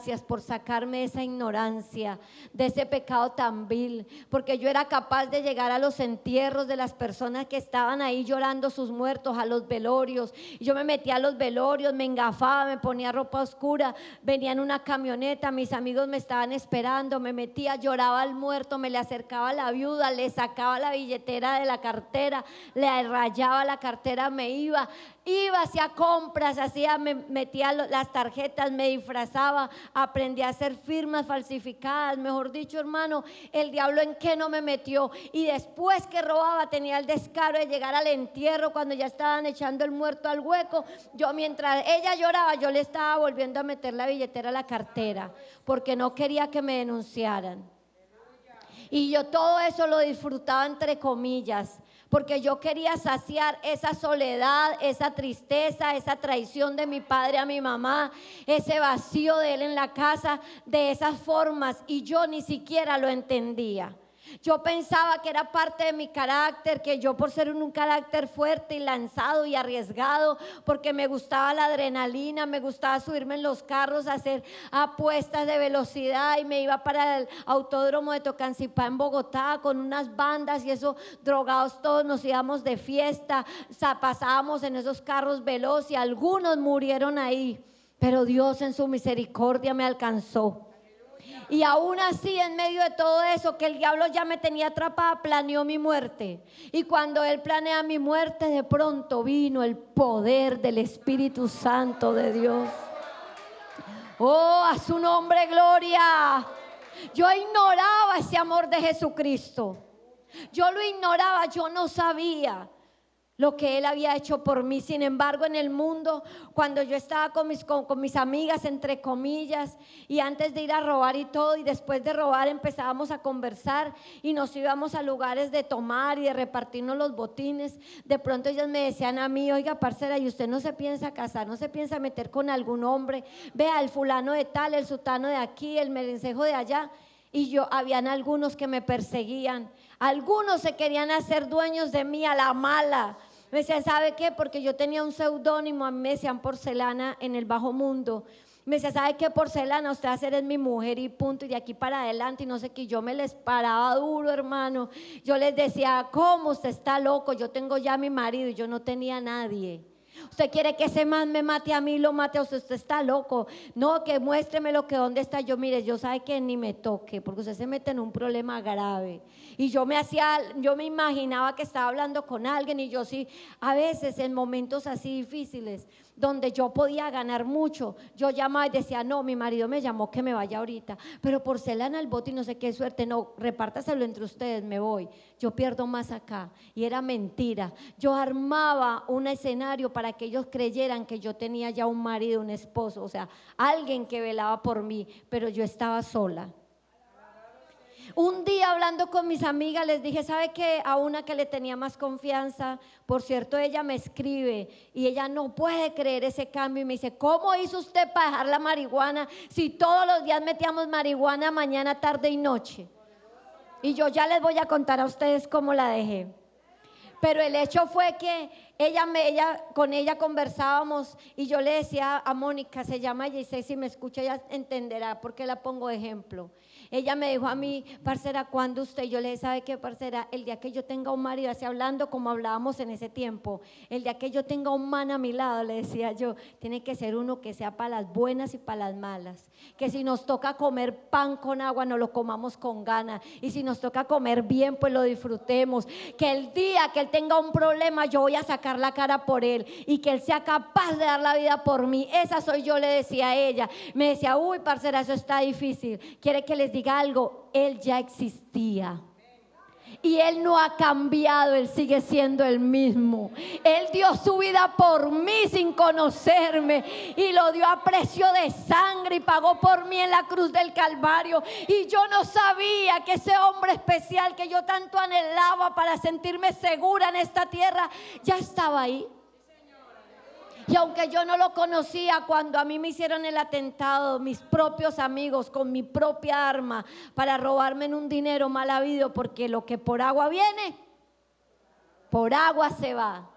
gracias por sacarme de esa ignorancia, de ese pecado tan vil, porque yo era capaz de llegar a los entierros de las personas que estaban ahí llorando sus muertos, a los velorios. Y yo me metía a los velorios, me engafaba, me ponía ropa oscura, venía en una camioneta, mis amigos me estaban esperando, me metía, lloraba al muerto, me le acercaba a la viuda, le sacaba la billetera de la cartera, le rayaba la cartera, me iba, hacía compras, me metía las tarjetas, me disfrazaba, aprendí a hacer firmas falsificadas. Mejor dicho, hermano, el diablo en qué no me metió. Y después que robaba tenía el descaro de llegar al entierro cuando ya estaban echando el muerto al hueco. Yo, mientras ella lloraba, yo le estaba volviendo a meter la billetera a la cartera, porque no quería que me denunciaran. Y yo todo eso lo disfrutaba entre comillas, porque yo quería saciar esa soledad, esa tristeza, esa traición de mi padre a mi mamá, ese vacío de él en la casa, de esas formas, y yo ni siquiera lo entendía. Yo pensaba que era parte de mi carácter, que yo por ser un carácter fuerte y lanzado y arriesgado, porque me gustaba la adrenalina, me gustaba subirme en los carros, hacer apuestas de velocidad, y me iba para el autódromo de Tocancipá en Bogotá con unas bandas, y eso, drogados todos, nos íbamos de fiesta, pasábamos en esos carros veloz y algunos murieron ahí, pero Dios en su misericordia me alcanzó. Y aún así, en medio de todo eso, que el diablo ya me tenía atrapada, planeó mi muerte. Y cuando él planea mi muerte, de pronto vino el poder del Espíritu Santo de Dios. Oh, a su nombre gloria. Yo ignoraba ese amor de Jesucristo. Yo lo ignoraba, yo no sabía lo que Él había hecho por mí. Sin embargo, en el mundo, cuando yo estaba con mis amigas, entre comillas, y antes de ir a robar y todo, y después de robar empezábamos a conversar y nos íbamos a lugares de tomar y de repartirnos los botines. De pronto ellas me decían a mí: oiga, parcera, ¿y usted no se piensa casar, no se piensa meter con algún hombre? Vea, el fulano de tal, el sutano de aquí, el merencejo de allá. Y yo, habían algunos que me perseguían, algunos se querían hacer dueños de mí a la mala. Me decían: ¿sabe qué? Porque yo tenía un seudónimo, a mí me decían Porcelana en el bajo mundo. Me decía: ¿sabe qué, Porcelana? Usted va a ser mi mujer y punto, y de aquí para adelante, y no sé qué. Yo me les paraba duro, hermano. Yo les decía: ¿cómo? Usted está loco, yo tengo ya mi marido, y yo no tenía nadie. ¿Usted quiere que ese man me mate a mí, lo mate a usted? Usted está loco. No, que muéstreme lo que dónde está. Yo, mire, yo sabe que ni me toque, porque usted se mete en un problema grave. Y yo me imaginaba que estaba hablando con alguien, y yo sí, a veces en momentos así difíciles, donde yo podía ganar mucho, yo llamaba y decía: no, mi marido me llamó que me vaya ahorita, pero Porcelana el bote y no sé qué, suerte, no, repártaselo entre ustedes, me voy, yo pierdo más acá. Y era mentira. Yo armaba un escenario para que ellos creyeran que yo tenía ya un marido, un esposo, o sea, alguien que velaba por mí, pero yo estaba sola. Un día, hablando con mis amigas, les dije: ¿sabe qué? A una que le tenía más confianza, por cierto, ella me escribe y ella no puede creer ese cambio, y me dice: ¿cómo hizo usted para dejar la marihuana si todos los días metíamos marihuana mañana, tarde y noche? Y yo ya les voy a contar a ustedes cómo la dejé. Pero el hecho fue que con ella conversábamos, y yo le decía a Mónica, se llama ella, y si me escucha ella entenderá por qué la pongo de ejemplo. Ella me dijo a mí: parcera, ¿cuándo usted? Yo le dije: ¿sabe qué, parcera? El día que yo tenga un marido, así hablando como hablábamos en ese tiempo, el día que yo tenga un man a mi lado, le decía yo, tiene que ser uno que sea para las buenas y para las malas, que si nos toca comer pan con agua, no lo comamos con ganas, y si nos toca comer bien, pues lo disfrutemos, que el día que él tenga un problema, yo voy a sacar la cara por él, y que él sea capaz de dar la vida por mí. Esa soy yo, le decía a ella. Me decía: uy, parcera, eso está difícil. ¿Quiere que les diga algo? Él ya existía y él no ha cambiado, él sigue siendo el mismo. Él dio su vida por mí sin conocerme, y lo dio a precio de sangre, y pagó por mí en la cruz del Calvario. Y yo no sabía que ese hombre especial que yo tanto anhelaba para sentirme segura en esta tierra ya estaba ahí. Y aunque yo no lo conocía, cuando a mí me hicieron el atentado, mis propios amigos con mi propia arma para robarme en un dinero mal habido, porque lo que por agua viene, por agua se va.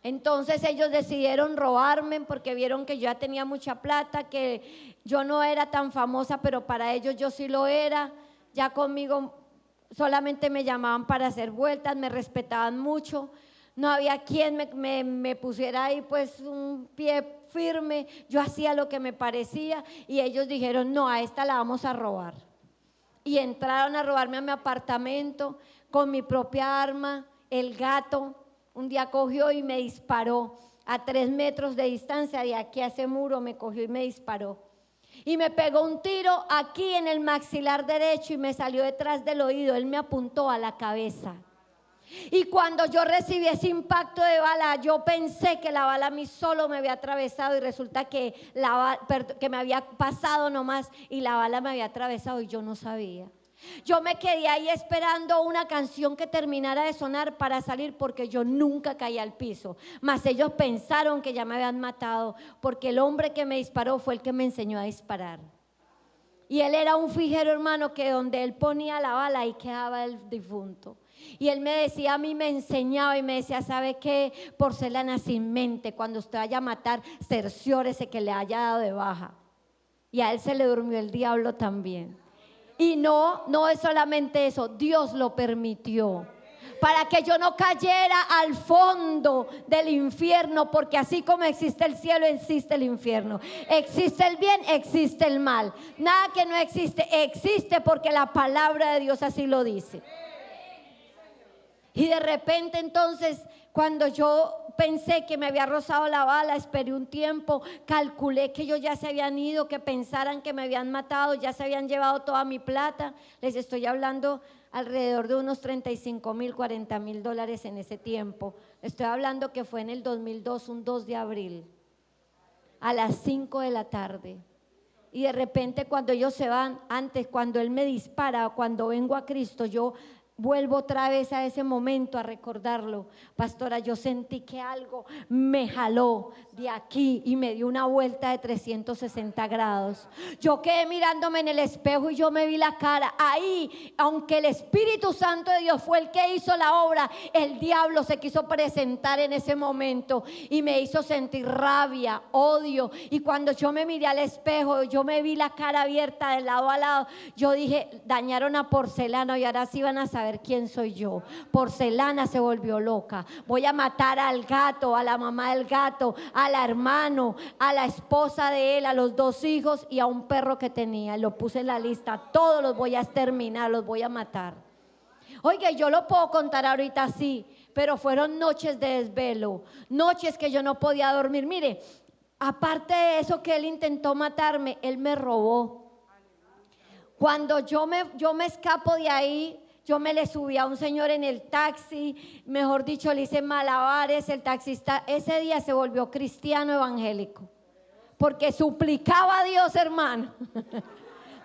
Entonces ellos decidieron robarme porque vieron que yo ya tenía mucha plata, que yo no era tan famosa, pero para ellos yo sí lo era. Ya conmigo solamente me llamaban para hacer vueltas, me respetaban mucho. No había quien me pusiera ahí pues un pie firme. Yo hacía lo que me parecía y ellos dijeron, no, a esta la vamos a robar. Y entraron a robarme a mi apartamento con mi propia arma. El gato un día cogió y me disparó a 3 metros de distancia de aquí a ese muro, me cogió y me disparó. Y me pegó un tiro aquí en el maxilar derecho y me salió detrás del oído. Él me apuntó a la cabeza. Y cuando yo recibí ese impacto de bala, yo pensé que la bala a mí solo me había atravesado y resulta que, que me había pasado nomás y la bala me había atravesado y yo no sabía. Yo me quedé ahí esperando una canción que terminara de sonar para salir porque yo nunca caí al piso. Mas ellos pensaron que ya me habían matado porque el hombre que me disparó fue el que me enseñó a disparar. Y él era un fijero, hermano, que donde él ponía la bala ahí quedaba el difunto. Y él me decía, a mí me enseñaba y me decía, ¿sabe qué? Porcelana sin mente, cuando usted vaya a matar, cerciórese que le haya dado de baja. Y a él se le durmió el diablo también. Y no es solamente eso, Dios lo permitió. Para que yo no cayera al fondo del infierno, porque así como existe el cielo, existe el infierno. Existe el bien, existe el mal. Nada que no existe, existe porque la palabra de Dios así lo dice. Y de repente entonces, cuando yo pensé que me había rozado la bala, esperé un tiempo, calculé que ellos ya se habían ido, que pensaran que me habían matado, ya se habían llevado toda mi plata. Les estoy hablando alrededor de unos 35,000, 40,000 dólares en ese tiempo. Estoy hablando que fue en el 2002, un 2 de abril, a las 5 de la tarde. Y de repente cuando ellos se van, antes cuando Él me dispara, cuando vengo a Cristo, yo vuelvo otra vez a ese momento a recordarlo. Pastora, yo sentí que algo me jaló de aquí y me dio una vuelta de 360 grados. Yo quedé mirándome en el espejo y yo me vi la cara. Ahí, aunque el Espíritu Santo de Dios fue el que hizo la obra, el diablo se quiso presentar en ese momento y me hizo sentir rabia, odio. Y cuando yo me miré al espejo, yo me vi la cara abierta de lado a lado. Yo dije, dañaron a Porcelana y ahora sí van a saber quién soy yo. Porcelana se volvió loca. Voy a matar al gato, a la mamá del gato, al hermano, a la esposa de él, a los 2 hijos y a un perro que tenía. Lo puse en la lista. Todos los voy a exterminar, los voy a matar. Oiga, yo lo puedo contar ahorita así, pero fueron noches de desvelo, noches que yo no podía dormir. Mire, aparte de eso que él intentó matarme, él me robó. Cuando yo me escapo de ahí, yo me le subí a un señor en el taxi, mejor dicho, le hice malabares. El taxista ese día se volvió cristiano evangélico, porque suplicaba a Dios, hermano.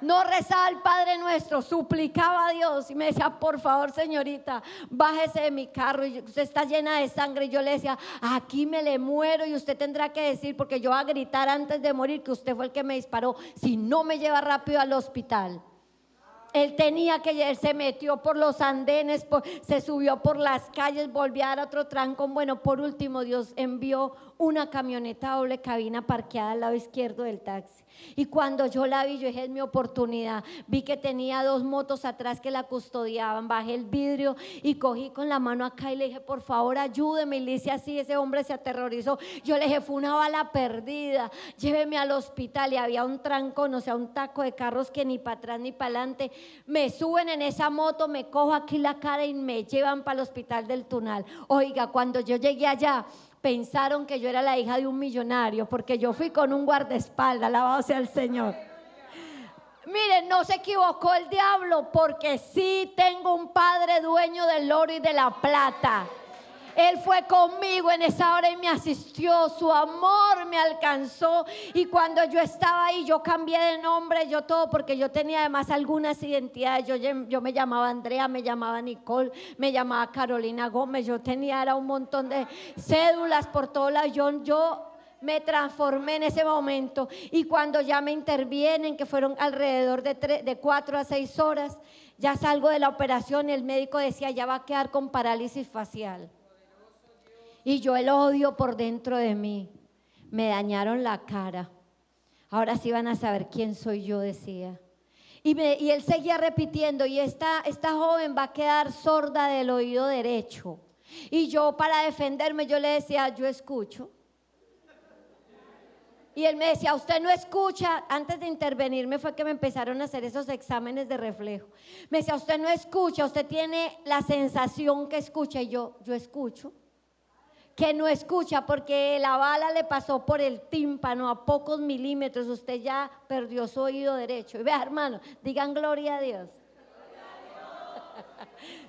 No rezaba el Padre Nuestro, suplicaba a Dios y me decía, por favor, señorita, bájese de mi carro, y usted está llena de sangre. Y yo le decía, aquí me le muero y usted tendrá que decir, porque yo voy a gritar antes de morir que usted fue el que me disparó, si no me lleva rápido al hospital. Él tenía que, él se metió por los andenes, se subió por las calles, volvió a dar otro trancón. Bueno, por último, Dios envió una camioneta doble cabina parqueada al lado izquierdo del taxi. Y cuando yo la vi, yo dije, es mi oportunidad. Vi que tenía 2 motos atrás que la custodiaban. Bajé el vidrio y cogí con la mano acá y le dije, por favor, ayúdeme. Y le hice así, ese hombre se aterrorizó. Yo le dije, fue una bala perdida, lléveme al hospital. Y había un trancón, o sea, un taco de carros que ni para atrás ni para adelante. Me suben en esa moto, me cojo aquí la cara y me llevan para el hospital del Tunal. Oiga, cuando yo llegué allá, pensaron que yo era la hija de un millonario, porque yo fui con un guardaespaldas, alabado sea el Señor. Miren, no se equivocó el diablo, porque sí tengo un padre dueño del oro y de la plata. Él fue conmigo en esa hora y me asistió, su amor me alcanzó. Y cuando yo estaba ahí, yo cambié de nombre, yo todo, porque yo tenía además algunas identidades. Yo me llamaba Andrea, me llamaba Nicole, me llamaba Carolina Gómez. Yo tenía era un montón de cédulas por todos lados. Yo me transformé en ese momento. Y cuando ya me intervienen, que fueron alrededor de 4 a 6 horas, ya salgo de la operación. El médico decía, ya va a quedar con parálisis facial. Y yo el odio por dentro de mí. Me dañaron la cara. Ahora sí van a saber quién soy yo, decía. Y él seguía repitiendo, y esta joven va a quedar sorda del oído derecho. Y yo, para defenderme, yo le decía, yo escucho. Y él me decía, usted no escucha. Antes de intervenirme fue que me empezaron a hacer esos exámenes de reflejo. Me decía, usted no escucha, usted tiene la sensación que escucha. Y yo escucho. Que no escucha porque la bala le pasó por el tímpano a pocos milímetros. Usted ya perdió su oído derecho. Y vea, hermano, digan gloria a Dios.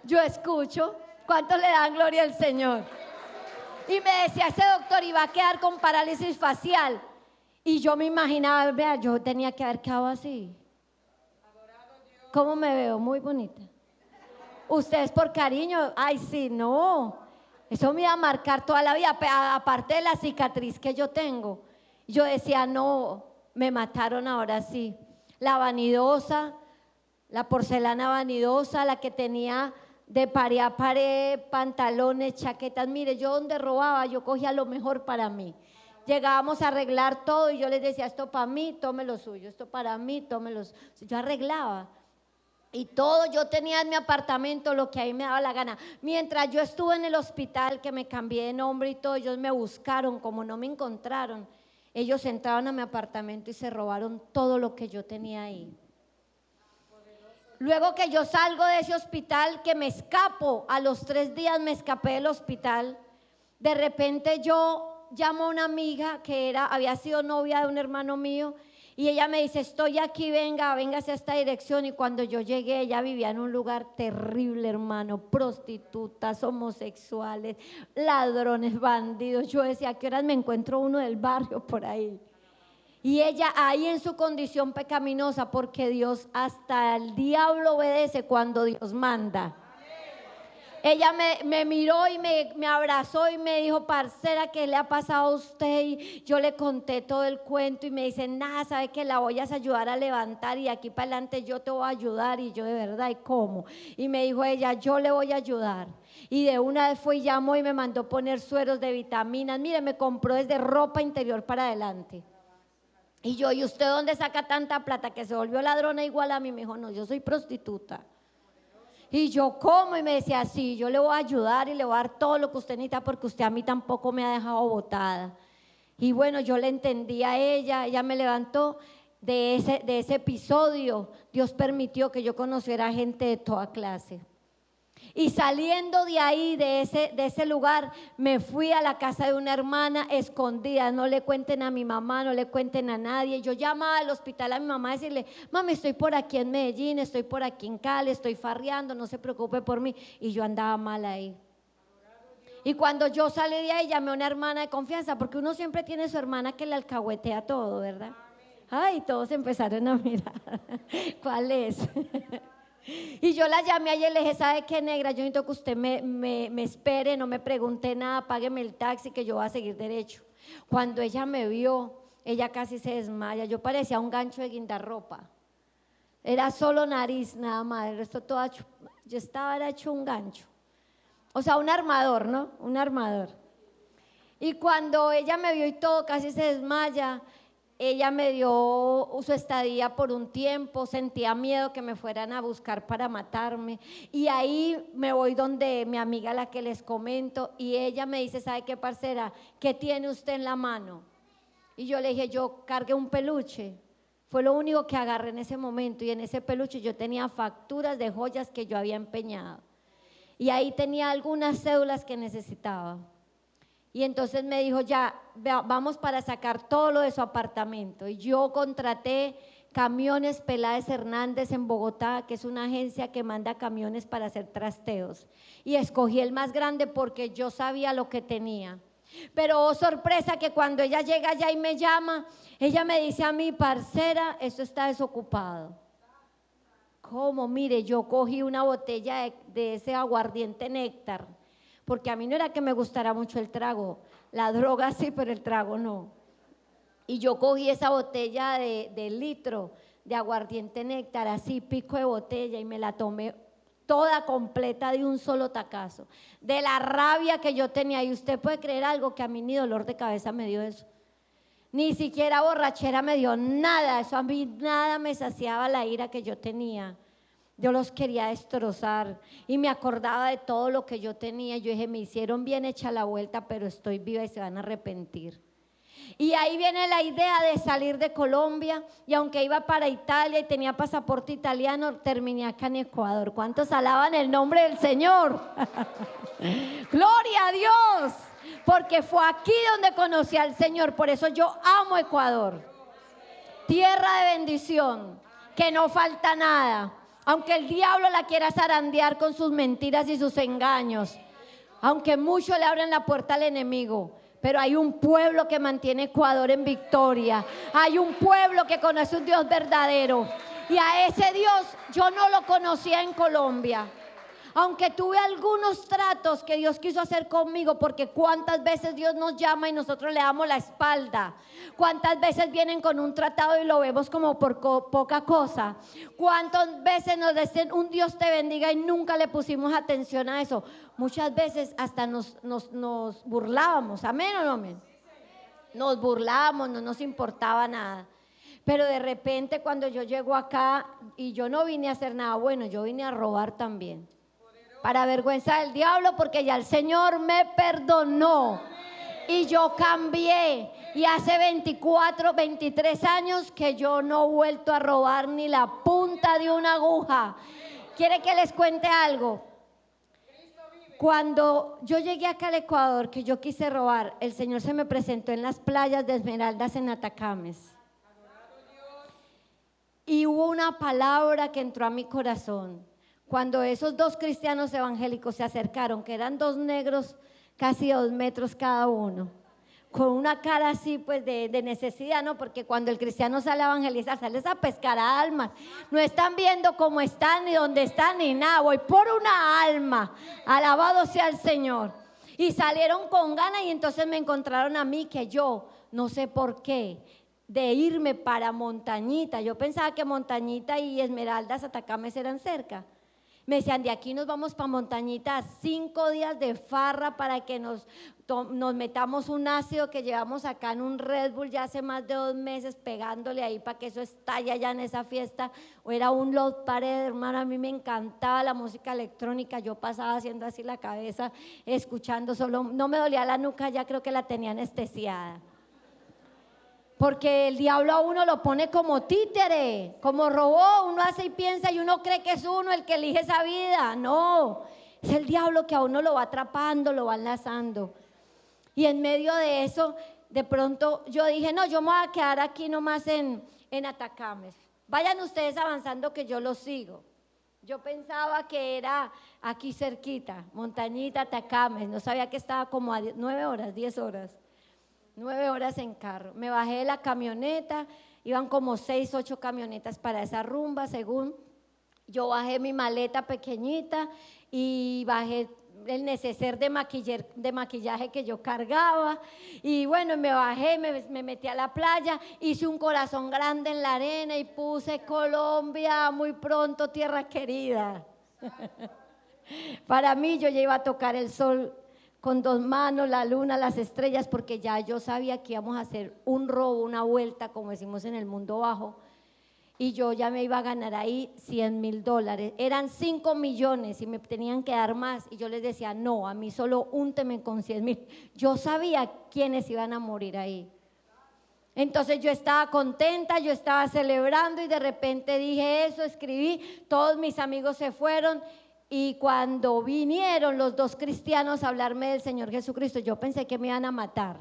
Yo escucho. ¿Cuántos le dan gloria al Señor? Y me decía, ese doctor iba a quedar con parálisis facial. Y yo me imaginaba, vea, yo tenía que haber quedado así. ¿Cómo me veo? Muy bonita. Ustedes por cariño, ay sí, no. Eso me iba a marcar toda la vida, aparte de la cicatriz que yo tengo. Yo decía, no, me mataron ahora sí. La vanidosa, la porcelana vanidosa, la que tenía de pared a pared, pantalones, chaquetas. Mire, yo donde robaba, yo cogía lo mejor para mí. Llegábamos a arreglar todo y yo les decía, esto para mí, tome lo suyo, esto para mí, tome lo suyo. Yo arreglaba. Y todo, yo tenía en mi apartamento lo que ahí me daba la gana. Mientras yo estuve en el hospital, que me cambié de nombre y todo, ellos me buscaron, como no me encontraron, ellos entraron a mi apartamento y se robaron todo lo que yo tenía ahí. Luego que yo salgo de ese hospital, que me escapo, a los 3 días me escapé del hospital, de repente yo llamo a una amiga que había sido novia de un hermano mío. Y ella me dice, estoy aquí, véngase a esta dirección. Y cuando yo llegué, ella vivía en un lugar terrible, hermano, prostitutas, homosexuales, ladrones, bandidos. Yo decía, ¿a qué horas me encuentro uno del barrio por ahí? Y ella ahí en su condición pecaminosa, porque Dios, hasta el diablo obedece cuando Dios manda. Ella me miró y me abrazó y me dijo, parcera, ¿qué le ha pasado a usted? Y yo le conté todo el cuento y me dice, nada, sabe que la voy a ayudar a levantar y aquí para adelante yo te voy a ayudar. Y yo, de verdad, ¿y cómo? Y me dijo ella, yo le voy a ayudar. Y de una vez fue y llamó y me mandó poner sueros de vitaminas. Mire, me compró desde ropa interior para adelante. Y yo, ¿y usted dónde saca tanta plata? Que se volvió ladrona igual a mí. Me dijo, no, yo soy prostituta. Y yo, ¿cómo? Y me decía, sí, yo le voy a ayudar y le voy a dar todo lo que usted necesita porque usted a mí tampoco me ha dejado botada. Y bueno, yo le entendí a ella me levantó. De ese episodio, Dios permitió que yo conociera gente de toda clase. Y saliendo de ahí, de ese lugar, me fui a la casa de una hermana escondida. No le cuenten a mi mamá, no le cuenten a nadie. Yo llamaba al hospital a mi mamá a decirle, mami, estoy por aquí en Medellín, estoy por aquí en Cali, estoy farreando, no se preocupe por mí. Y yo andaba mal ahí. Y cuando yo salí de ahí, llamé a una hermana de confianza, porque uno siempre tiene su hermana que le alcahuetea todo, ¿verdad? Ay, todos empezaron a mirar. ¿Cuál es? Y yo la llamé a ella y le dije, ¿sabe qué, negra? Yo necesito que usted me espere, no me pregunte nada, págueme el taxi que yo voy a seguir derecho. Cuando ella me vio, ella casi se desmaya. Yo parecía un gancho de guindarropa. Era solo nariz, nada más. El resto todo yo estaba hecho un gancho. O sea, un armador, ¿no? Un armador. Y cuando ella me vio y todo, casi se desmaya. Ella me dio su estadía por un tiempo, sentía miedo que me fueran a buscar para matarme. Y ahí me voy donde mi amiga, la que les comento, y ella me dice, ¿sabe qué, parcera? ¿Qué tiene usted en la mano? Y yo le dije, yo cargué un peluche. Fue lo único que agarré en ese momento, y en ese peluche yo tenía facturas de joyas que yo había empeñado. Y ahí tenía algunas cédulas que necesitaba. Y entonces me dijo, ya, vamos para sacar todo lo de su apartamento. Y yo contraté Camiones Peláez Hernández en Bogotá, que es una agencia que manda camiones para hacer trasteos. Y escogí el más grande porque yo sabía lo que tenía. Pero oh, sorpresa, que cuando ella llega allá y me llama, ella me dice a mí, parcera, esto está desocupado. ¿Cómo? Mire, yo cogí una botella de ese aguardiente néctar, porque a mí no era que me gustara mucho el trago, la droga sí, pero el trago no. Y yo cogí esa botella de litro de aguardiente néctar, así pico de botella, y me la tomé toda completa de un solo tacazo, de la rabia que yo tenía. Y usted puede creer algo, que a mí ni dolor de cabeza me dio eso, ni siquiera borrachera me dio, nada, eso a mí nada me saciaba la ira que yo tenía. Yo los quería destrozar y me acordaba de todo lo que yo tenía. Yo dije, me hicieron bien hecha la vuelta, pero estoy viva y se van a arrepentir. Y ahí viene la idea de salir de Colombia, y aunque iba para Italia y tenía pasaporte italiano, terminé acá en Ecuador. ¿Cuántos alaban el nombre del Señor? Gloria a Dios, porque fue aquí donde conocí al Señor. Por eso yo amo Ecuador, tierra de bendición, que no falta nada. Aunque el diablo la quiera zarandear con sus mentiras y sus engaños, aunque muchos le abren la puerta al enemigo, pero hay un pueblo que mantiene Ecuador en victoria. Hay un pueblo que conoce un Dios verdadero, y a ese Dios yo no lo conocía en Colombia. Aunque tuve algunos tratos que Dios quiso hacer conmigo, porque cuántas veces Dios nos llama y nosotros le damos la espalda. Cuántas veces vienen con un tratado y lo vemos como por poca cosa. Cuántas veces nos dicen un Dios te bendiga y nunca le pusimos atención a eso. Muchas veces hasta nos burlábamos, amén o no amén. Nos burlábamos, no nos importaba nada. Pero de repente cuando yo llego acá, y yo no vine a hacer nada bueno, yo vine a robar también, para vergüenza del diablo, porque ya el Señor me perdonó y yo cambié. Y hace 24, 23 años que yo no he vuelto a robar ni la punta de una aguja. ¿Quiere que les cuente algo? Cuando yo llegué acá al Ecuador, que yo quise robar, el Señor se me presentó en las playas de Esmeraldas en Atacames. Y hubo una palabra que entró a mi corazón. Cuando esos dos cristianos evangélicos se acercaron, que eran dos negros, casi 2 metros cada uno, con una cara así pues de necesidad, ¿no? Porque cuando el cristiano sale a evangelizar, sale a pescar a almas. No están viendo cómo están, ni dónde están, ni nada. Voy por una alma, alabado sea el Señor. Y salieron con ganas, y entonces me encontraron a mí, que yo, no sé por qué, de irme para Montañita. Yo pensaba que Montañita y Esmeraldas, Atacames eran cerca. Me decían, de aquí nos vamos para Montañita, 5 días de farra para que nos metamos un ácido que llevamos acá en un Red Bull ya hace más de 2 meses, pegándole ahí para que eso estalle allá en esa fiesta. O era un Love Parade, hermano. A mí me encantaba la música electrónica. Yo pasaba haciendo así la cabeza, escuchando solo, no me dolía la nuca, ya creo que la tenía anestesiada. Porque el diablo a uno lo pone como títere, como robot. Uno hace y piensa y uno cree que es uno el que elige esa vida. No, es el diablo que a uno lo va atrapando, lo va enlazando. Y en medio de eso, de pronto yo dije, no, yo me voy a quedar aquí nomás en Atacames. Vayan ustedes avanzando que yo los sigo. Yo pensaba que era aquí cerquita, Montañita, Atacames. No sabía que estaba como a 9 horas, 10 horas. 9 horas en carro. Me bajé de la camioneta, iban como 6, 8 camionetas para esa rumba, según. Yo bajé mi maleta pequeñita y bajé el neceser de maquillaje que yo cargaba, y bueno, me bajé, me metí a la playa, hice un corazón grande en la arena y puse Colombia, muy pronto tierra querida. Para mí, yo ya iba a tocar el sol con 2 manos, la luna, las estrellas, porque ya yo sabía que íbamos a hacer un robo, una vuelta, como decimos en el mundo bajo, y yo ya me iba a ganar ahí $100,000. Eran 5 millones y me tenían que dar más, y yo les decía, no, a mí solo únteme con 100,000. Yo sabía quiénes iban a morir ahí. Entonces yo estaba contenta, yo estaba celebrando, y de repente dije eso, escribí, todos mis amigos se fueron. Y cuando vinieron los 2 cristianos a hablarme del Señor Jesucristo, yo pensé que me iban a matar,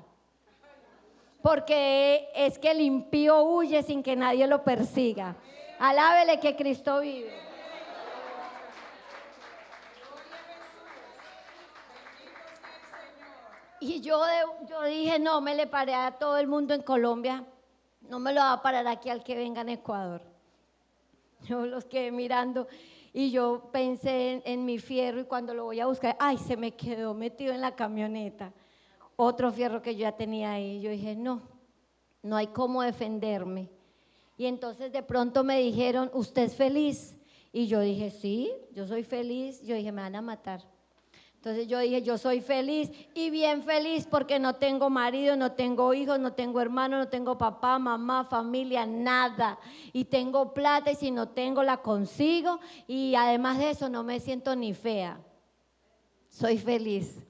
porque es que el impío huye sin que nadie lo persiga. Alábele que Cristo vive. Y yo dije, no me le paré a todo el mundo en Colombia, no me lo va a parar aquí al que venga en Ecuador. Yo los quedé mirando. Y yo pensé en mi fierro, y cuando lo voy a buscar, ay, se me quedó metido en la camioneta. Otro fierro que yo ya tenía ahí. Yo dije, no hay cómo defenderme. Y entonces de pronto me dijeron, ¿usted es feliz? Y yo dije, sí, yo soy feliz. Yo dije, me van a matar. Entonces yo dije, yo soy feliz y bien feliz porque no tengo marido, no tengo hijos, no tengo hermanos, no tengo papá, mamá, familia, nada. Y tengo plata y si no tengo la consigo y además de eso no me siento ni fea. Soy feliz.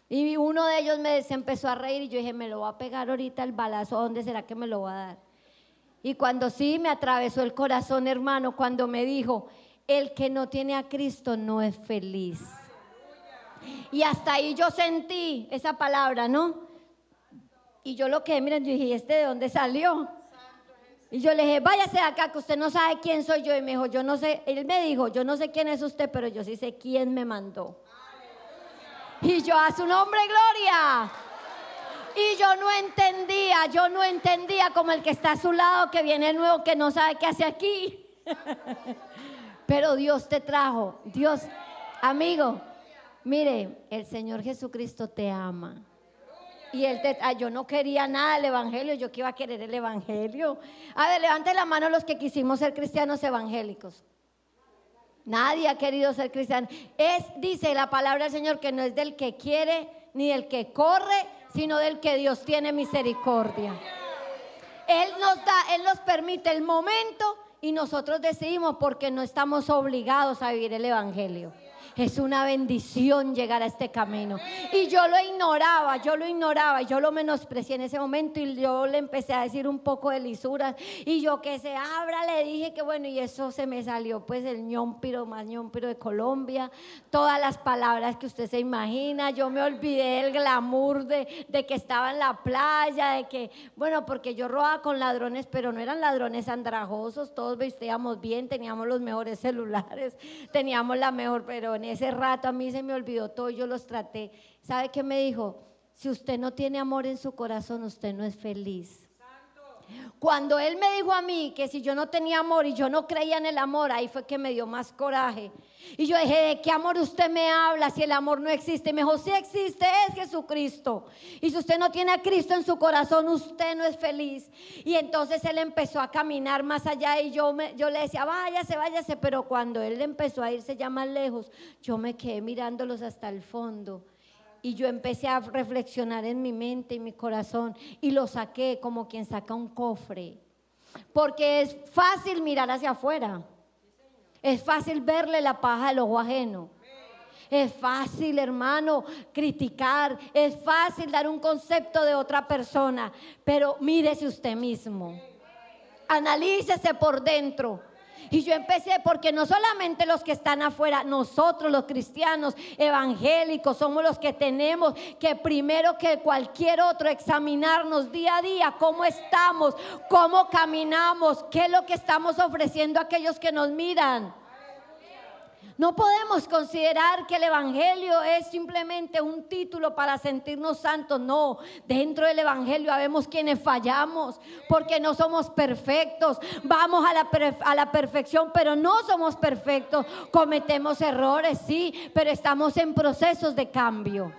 Y uno de ellos se empezó a reír y yo dije, me lo va a pegar ahorita el balazo, ¿dónde será que me lo va a dar? Y cuando sí me atravesó el corazón, hermano, cuando me dijo, el que no tiene a Cristo no es feliz. Y hasta ahí yo sentí esa palabra, ¿no? Y yo lo que, miren, yo dije, ¿y este de dónde salió? Y yo le dije, váyase de acá que usted no sabe quién soy yo. Y me dijo, yo no sé, él me dijo, yo no sé quién es usted, pero yo sí sé quién me mandó. Y yo, a su nombre, gloria. Y yo no entendía como el que está a su lado, que viene nuevo, que no sabe qué hace aquí. Pero Dios te trajo, Dios, amigo. Mire, el Señor Jesucristo te ama. Y yo no quería nada del evangelio, yo que iba a querer el evangelio. A ver, levante la mano los que quisimos ser cristianos evangélicos. Nadie ha querido ser cristiano. Dice la palabra del Señor que no es del que quiere ni del que corre, sino del que Dios tiene misericordia. Él nos permite el momento y nosotros decidimos porque no estamos obligados a vivir el evangelio. Es una bendición llegar a este camino. Y yo lo ignoraba, y yo lo menosprecié en ese momento y yo le empecé a decir un poco de lisuras y yo que se abra, le dije que bueno, y eso se me salió pues el ñómpiro más ñómpiro de Colombia, todas las palabras que usted se imagina. Yo me olvidé del glamour de que estaba en la playa, de que, bueno, porque yo robaba con ladrones, pero no eran ladrones andrajosos, todos vestíamos bien, teníamos los mejores celulares, teníamos la mejor, pero en ese rato a mí se me olvidó todo, yo los traté. ¿Sabe qué me dijo? Si usted no tiene amor en su corazón, usted no es feliz. Cuando él me dijo a mí que si yo no tenía amor y yo no creía en el amor, ahí fue que me dio más coraje. Y yo dije, ¿de qué amor usted me habla si el amor no existe? Y me dijo, sí existe, es Jesucristo. Y si usted no tiene a Cristo en su corazón, usted no es feliz. Y entonces él empezó a caminar más allá y yo le decía, váyase. Pero cuando él empezó a irse ya más lejos, yo me quedé mirándolos hasta el fondo. Y yo empecé a reflexionar en mi mente y mi corazón y lo saqué como quien saca un cofre. Porque es fácil mirar hacia afuera. Es fácil verle la paja al ojo ajeno. Es fácil, hermano, criticar. Es fácil dar un concepto de otra persona. Pero mírese usted mismo. Analícese por dentro. Y yo empecé porque no solamente los que están afuera, nosotros los cristianos evangélicos somos los que tenemos que primero que cualquier otro examinarnos día a día cómo estamos, cómo caminamos, qué es lo que estamos ofreciendo a aquellos que nos miran. No podemos considerar que el evangelio es simplemente un título para sentirnos santos. No, dentro del evangelio habemos quienes fallamos porque no somos perfectos. Vamos a la perfección, pero no somos perfectos. Cometemos errores, sí, pero estamos en procesos de cambio.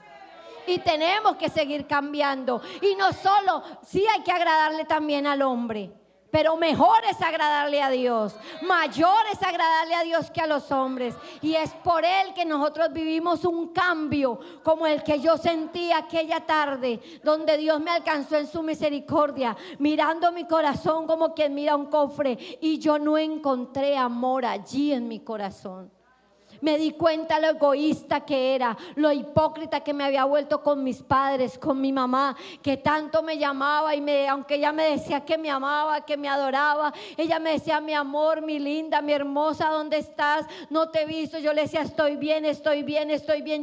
Y tenemos que seguir cambiando. Y no solo, sí hay que agradarle también al hombre, pero mejor es agradarle a Dios, mayor es agradarle a Dios que a los hombres. Y es por Él que nosotros vivimos un cambio como el que yo sentí aquella tarde, donde Dios me alcanzó en su misericordia, mirando mi corazón como quien mira un cofre, y yo no encontré amor allí en mi corazón. Me di cuenta lo egoísta que era, lo hipócrita que me había vuelto con mis padres, con mi mamá, que tanto me llamaba aunque ella me decía que me amaba, que me adoraba, ella me decía, mi amor, mi linda, mi hermosa, ¿dónde estás? No te he visto. Yo le decía, estoy bien.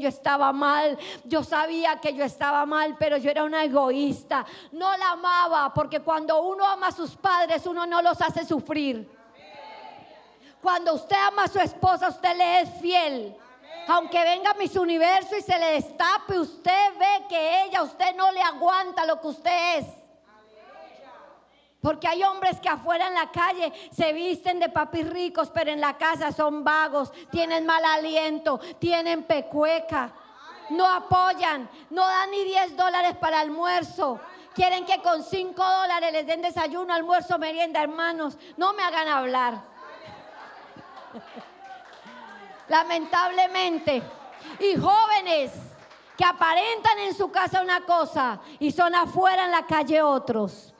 Yo estaba mal, yo sabía que yo estaba mal, pero yo era una egoísta, no la amaba, porque cuando uno ama a sus padres, uno no los hace sufrir. Cuando usted ama a su esposa, usted le es fiel. Aunque venga Miss Universo y se le destape, usted ve que usted no le aguanta lo que usted es. Porque hay hombres que afuera en la calle se visten de papis ricos, pero en la casa son vagos, tienen mal aliento, tienen pecueca, no apoyan, no dan ni $10 para almuerzo. Quieren que con $5 les den desayuno, almuerzo, merienda. Hermanos, no me hagan hablar. Lamentablemente. Y jóvenes que aparentan en su casa una cosa y son afuera en la calle otros.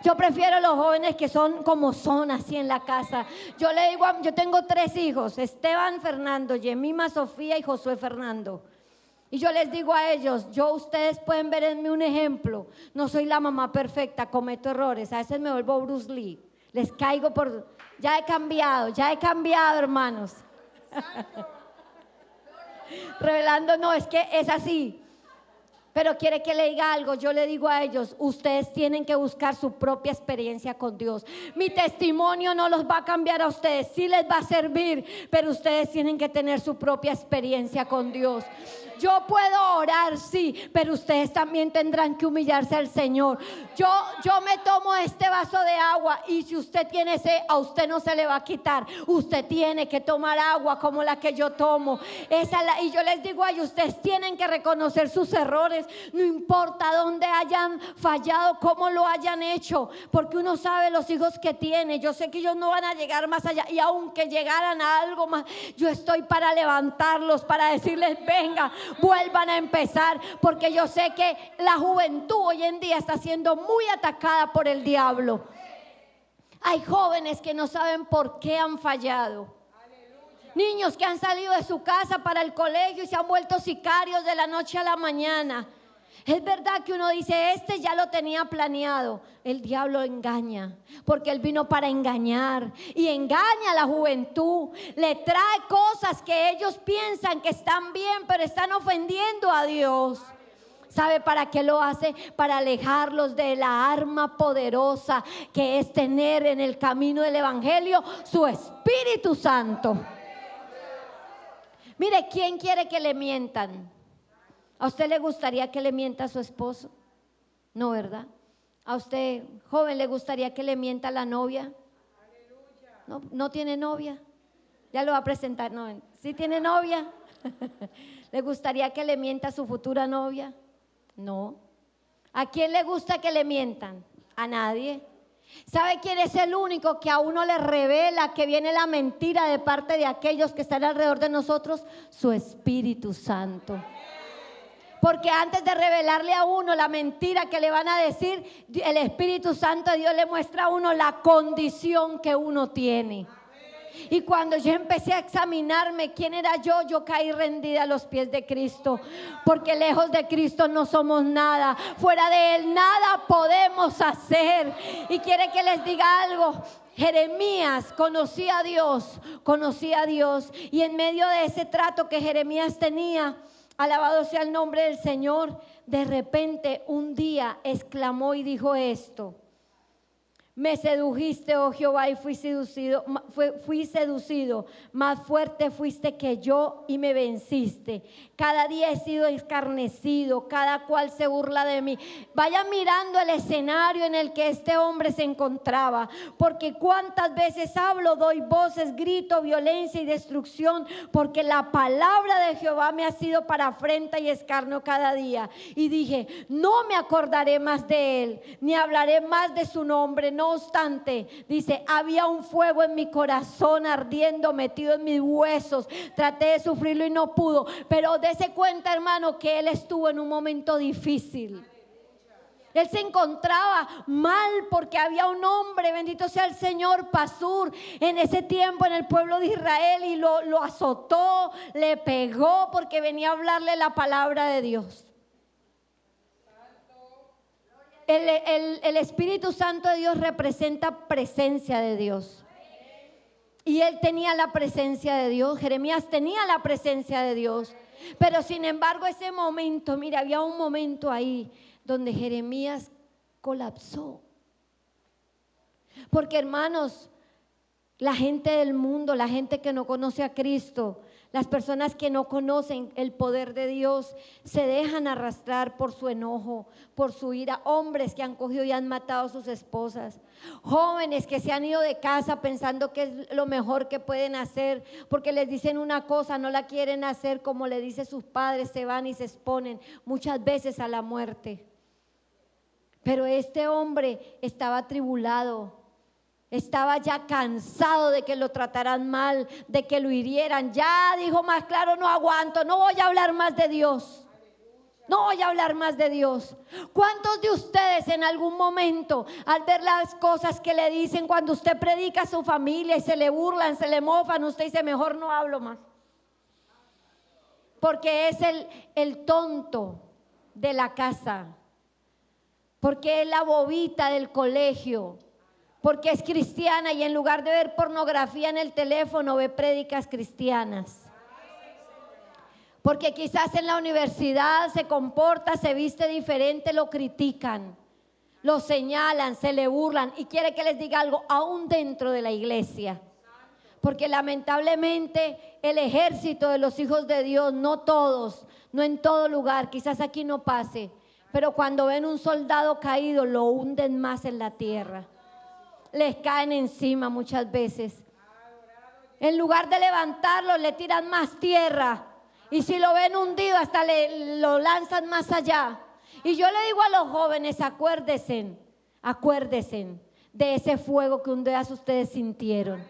Yo prefiero los jóvenes que son como son así en la casa. Yo le digo, yo tengo 3 hijos, Esteban, Fernando, Yemima, Sofía y Josué Fernando. Y yo les digo a ellos, ustedes pueden ver en mí un ejemplo. No soy la mamá perfecta, cometo errores. A veces me vuelvo Bruce Lee. Les caigo por... Ya he cambiado, hermanos. Revelando, no, es que es así. Pero quiere que le diga algo. Yo le digo a ellos, ustedes tienen que buscar su propia experiencia con Dios. Mi testimonio no los va a cambiar a ustedes, sí les va a servir, pero ustedes tienen que tener su propia experiencia con Dios. Yo puedo orar, sí, pero ustedes también tendrán que humillarse al Señor. Yo me tomo este vaso de agua y si usted tiene sed, a usted no se le va a quitar. Usted tiene que tomar agua como la que yo tomo. Y yo les digo a ellos, ustedes tienen que reconocer sus errores, no importa dónde hayan fallado, cómo lo hayan hecho, porque uno sabe los hijos que tiene. Yo sé que ellos no van a llegar más allá y aunque llegaran a algo más, yo estoy para levantarlos, para decirles, venga, vuelvan a empezar, porque yo sé que la juventud hoy en día está siendo muy atacada por el diablo. Hay jóvenes que no saben por qué han fallado. Niños que han salido de su casa para el colegio y se han vuelto sicarios de la noche a la mañana. Es verdad que uno dice, este ya lo tenía planeado. El diablo engaña, porque él vino para engañar y engaña a la juventud. Le trae cosas que ellos piensan que están bien, pero están ofendiendo a Dios. ¿Sabe para qué lo hace? Para alejarlos de la arma poderosa que es tener en el camino del evangelio su Espíritu Santo. Mire, ¿quién quiere que le mientan? ¿A usted le gustaría que le mienta a su esposo? No, ¿verdad? ¿A usted, joven, le gustaría que le mienta a la novia? ¿No, no tiene novia? Ya lo va a presentar. No, ¿sí tiene novia? ¿Le gustaría que le mienta a su futura novia? No. ¿A quién le gusta que le mientan? A nadie. ¿Sabe quién es el único que a uno le revela que viene la mentira de parte de aquellos que están alrededor de nosotros? Su Espíritu Santo. Porque antes de revelarle a uno la mentira que le van a decir, el Espíritu Santo de Dios le muestra a uno la condición que uno tiene. Y cuando yo empecé a examinarme quién era yo caí rendida a los pies de Cristo. Porque lejos de Cristo no somos nada. Fuera de Él nada podemos hacer. Y quiere que les diga algo. Jeremías conocía a Dios. Y en medio de ese trato que Jeremías tenía, alabado sea el nombre del Señor, de repente un día exclamó y dijo esto: me sedujiste, oh Jehová, y fui seducido, más fuerte fuiste que yo y me venciste. Cada día he sido escarnecido, cada cual se burla de mí. Vaya mirando el escenario en el que este hombre se encontraba, porque cuántas veces hablo, doy voces, grito, violencia y destrucción, porque la palabra de Jehová me ha sido para afrenta y escarnio cada día. Y dije, no me acordaré más de él, ni hablaré más de su nombre. No obstante, dice, había un fuego en mi corazón ardiendo, metido en mis huesos. Traté de sufrirlo y no pudo. Pero dése cuenta, hermano, que él estuvo en un momento difícil. Él se encontraba mal porque había un hombre, bendito sea el Señor, Pasur, en ese tiempo en el pueblo de Israel, y lo azotó, le pegó porque venía a hablarle la palabra de Dios. El Espíritu Santo de Dios representa presencia de Dios. Y él tenía la presencia de Dios. Jeremías tenía la presencia de Dios. Pero sin embargo ese momento, mira, había un momento ahí donde Jeremías colapsó. Porque hermanos, la gente del mundo, la gente que no conoce a Cristo, las personas que no conocen el poder de Dios, se dejan arrastrar por su enojo, por su ira. Hombres que han cogido y han matado a sus esposas. Jóvenes que se han ido de casa pensando que es lo mejor que pueden hacer, porque les dicen una cosa, no la quieren hacer como le dicen sus padres, se van y se exponen muchas veces a la muerte. Pero este hombre estaba atribulado. Estaba ya cansado de que lo trataran mal, de que lo hirieran. Ya dijo más claro, no aguanto, no voy a hablar más de Dios. No voy a hablar más de Dios. ¿Cuántos de ustedes en algún momento, al ver las cosas que le dicen cuando usted predica a su familia y se le burlan, se le mofan, usted dice, mejor no hablo más? Porque es el tonto de la casa, porque es la bobita del colegio, porque es cristiana y en lugar de ver pornografía en el teléfono ve prédicas cristianas. Porque quizás en la universidad se comporta, se viste diferente, lo critican, lo señalan, se le burlan y quiere que les diga algo aún dentro de la iglesia. Porque lamentablemente el ejército de los hijos de Dios, no todos, no en todo lugar, quizás aquí no pase, pero cuando ven un soldado caído lo hunden más en la tierra. Les caen encima muchas veces. En lugar de levantarlo, le tiran más tierra. Y si lo ven hundido, hasta lo lanzan más allá. Y yo le digo a los jóvenes, acuérdense de ese fuego que un día ustedes sintieron.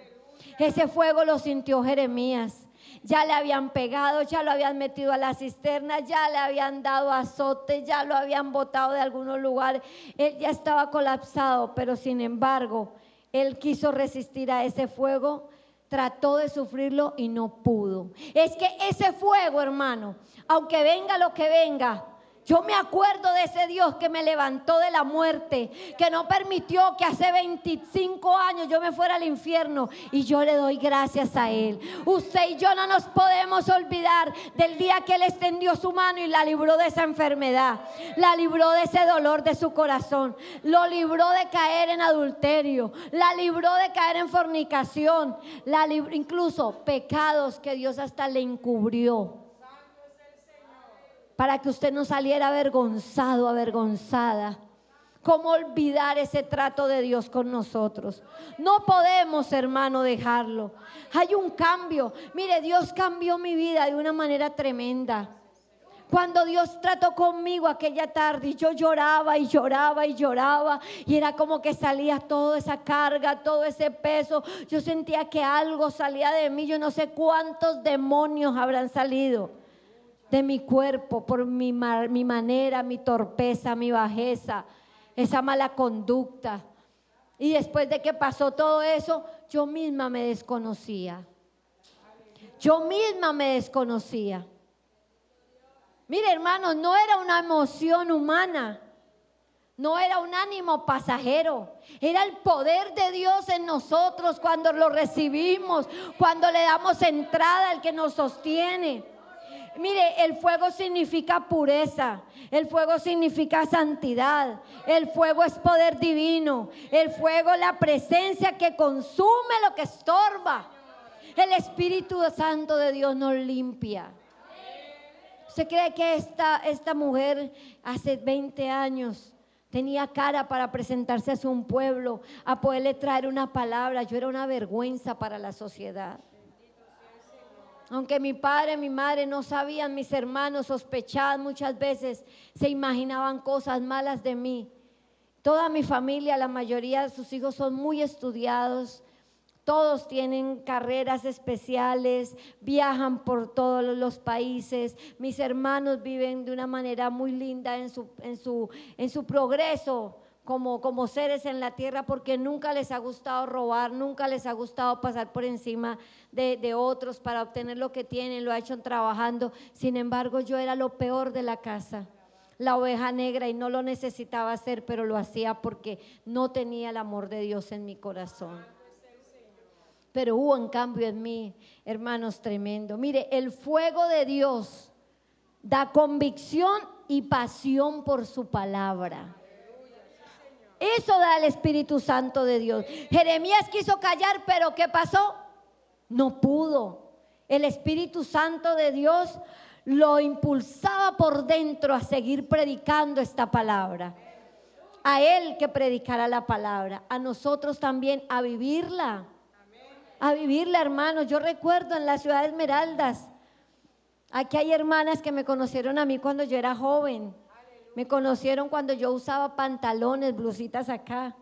Ese fuego lo sintió Jeremías. Ya le habían pegado, ya lo habían metido a la cisterna, ya le habían dado azote, ya lo habían botado de algunos lugares. Él ya estaba colapsado, pero sin embargo, él quiso resistir a ese fuego. Trató de sufrirlo y no pudo. Es que ese fuego, hermano, aunque venga lo que venga, yo me acuerdo de ese Dios que me levantó de la muerte, que no permitió que hace 25 años yo me fuera al infierno, y yo le doy gracias a Él. Usted y yo no nos podemos olvidar del día que Él extendió su mano y la libró de esa enfermedad, la libró de ese dolor de su corazón, lo libró de caer en adulterio, la libró de caer en fornicación, la libró incluso pecados que Dios hasta le encubrió, para que usted no saliera avergonzado, avergonzada. ¿Cómo olvidar ese trato de Dios con nosotros? No podemos, hermano, dejarlo. Hay un cambio. Mire, Dios cambió mi vida de una manera tremenda. Cuando Dios trató conmigo aquella tarde, y yo lloraba y lloraba y lloraba, y era como que salía toda esa carga, todo ese peso. Yo sentía que algo salía de mí. Yo no sé cuántos demonios habrán salido de mi cuerpo por mi manera, mi torpeza, mi bajeza, esa mala conducta. Y después de que pasó todo eso, yo misma me desconocía. Yo misma me desconocía. Mire, hermanos, no era una emoción humana, no era un ánimo pasajero, era el poder de Dios en nosotros cuando lo recibimos, cuando le damos entrada al que nos sostiene. Mire, el fuego significa pureza, el fuego significa santidad, el fuego es poder divino, el fuego es la presencia que consume lo que estorba. El Espíritu Santo de Dios nos limpia. ¿Usted cree que esta mujer hace 20 años tenía cara para presentarse a su pueblo, a poderle traer una palabra? Yo era una vergüenza para la sociedad. Aunque mi padre, mi madre no sabían, mis hermanos sospechaban muchas veces, se imaginaban cosas malas de mí. Toda mi familia, la mayoría de sus hijos son muy estudiados, todos tienen carreras especiales, viajan por todos los países. Mis hermanos viven de una manera muy linda en su progreso como seres en la tierra, porque nunca les ha gustado robar, nunca les ha gustado pasar por encima de otros para obtener lo que tienen, lo ha hecho trabajando. Sin embargo, yo era lo peor de la casa, la oveja negra, y no lo necesitaba hacer, pero lo hacía porque no tenía el amor de Dios en mi corazón. Pero hubo un cambio en mí, hermanos, tremendo. Mire, el fuego de Dios da convicción y pasión por su palabra. Eso da el Espíritu Santo de Dios. Jeremías quiso callar, pero ¿qué pasó? No pudo. El Espíritu Santo de Dios lo impulsaba por dentro a seguir predicando esta palabra. A él que predicara la palabra, a nosotros también a vivirla. A vivirla, hermanos. Yo recuerdo en la ciudad de Esmeraldas, aquí hay hermanas que me conocieron a mí cuando yo era joven. Me conocieron cuando yo usaba pantalones, blusitas acá.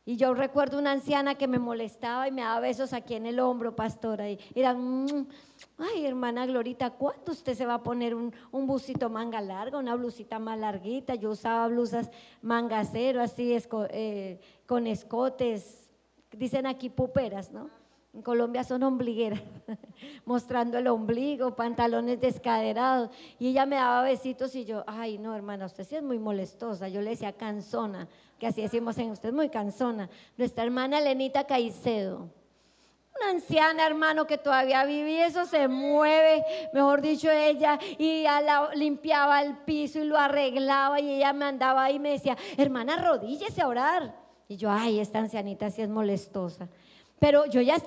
Y yo recuerdo una anciana que me molestaba y me daba besos aquí en el hombro, pastora. Y era, ay, hermana Glorita, ¿cuándo usted se va a poner un busito manga larga, una blusita más larguita? Yo usaba blusas manga cero, así, con escotes, dicen aquí puperas, ¿no? En Colombia son ombligueras, mostrando el ombligo, pantalones descaderados. Y ella me daba besitos y yo, ay, no, hermana, usted sí es muy molestosa. Yo le decía cansona, que así decimos en usted, es muy cansona. Nuestra hermana Elenita Caicedo, una anciana, hermano, que todavía vive, eso se mueve, mejor dicho, ella, y limpiaba el piso y lo arreglaba, y ella me andaba ahí y me decía, hermana, arrodíllese a orar. Y yo, ay, esta ancianita sí es molestosa. Pero yo ya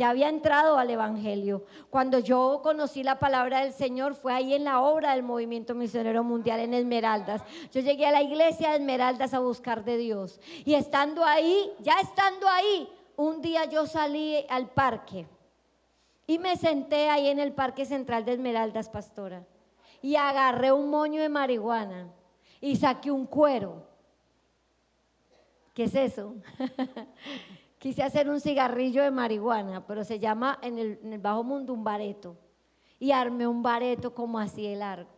había entrado al evangelio. Cuando yo conocí la palabra del Señor fue ahí en la obra del Movimiento Misionero Mundial en Esmeraldas. Yo llegué a la iglesia de Esmeraldas a buscar de Dios. Y estando ahí, un día yo salí al parque y me senté ahí en el Parque Central de Esmeraldas, pastora, y agarré un moño de marihuana y saqué un cuero. ¿Qué es eso? Quise hacer un cigarrillo de marihuana, pero se llama en el bajo mundo un bareto. Y armé un bareto como así de largo.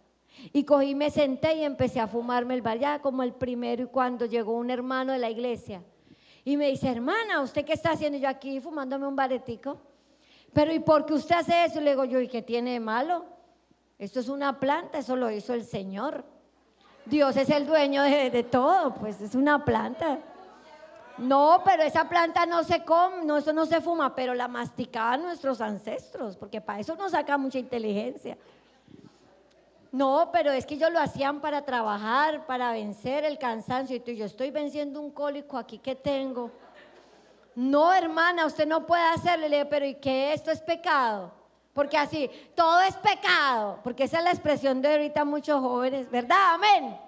Y cogí, me senté y empecé a fumarme el bareto, ya como el primero. Y cuando llegó un hermano de la iglesia y me dice, hermana, ¿usted qué está haciendo? Y yo aquí fumándome un baretico. Pero ¿y por qué usted hace eso? Y le digo yo, ¿y qué tiene de malo? Esto es una planta, eso lo hizo el Señor. Dios es el dueño de todo, pues es una planta. No, pero esa planta no se come, no, eso no se fuma, pero la masticaban nuestros ancestros, porque para eso nos saca mucha inteligencia. No, pero es que ellos lo hacían para trabajar, para vencer el cansancio. Y yo estoy venciendo un cólico aquí que tengo. No, hermana, usted no puede hacerlo. Le digo, pero ¿y qué? ¿Esto es pecado? Porque así, todo es pecado, porque esa es la expresión de ahorita muchos jóvenes, ¿verdad? Amén.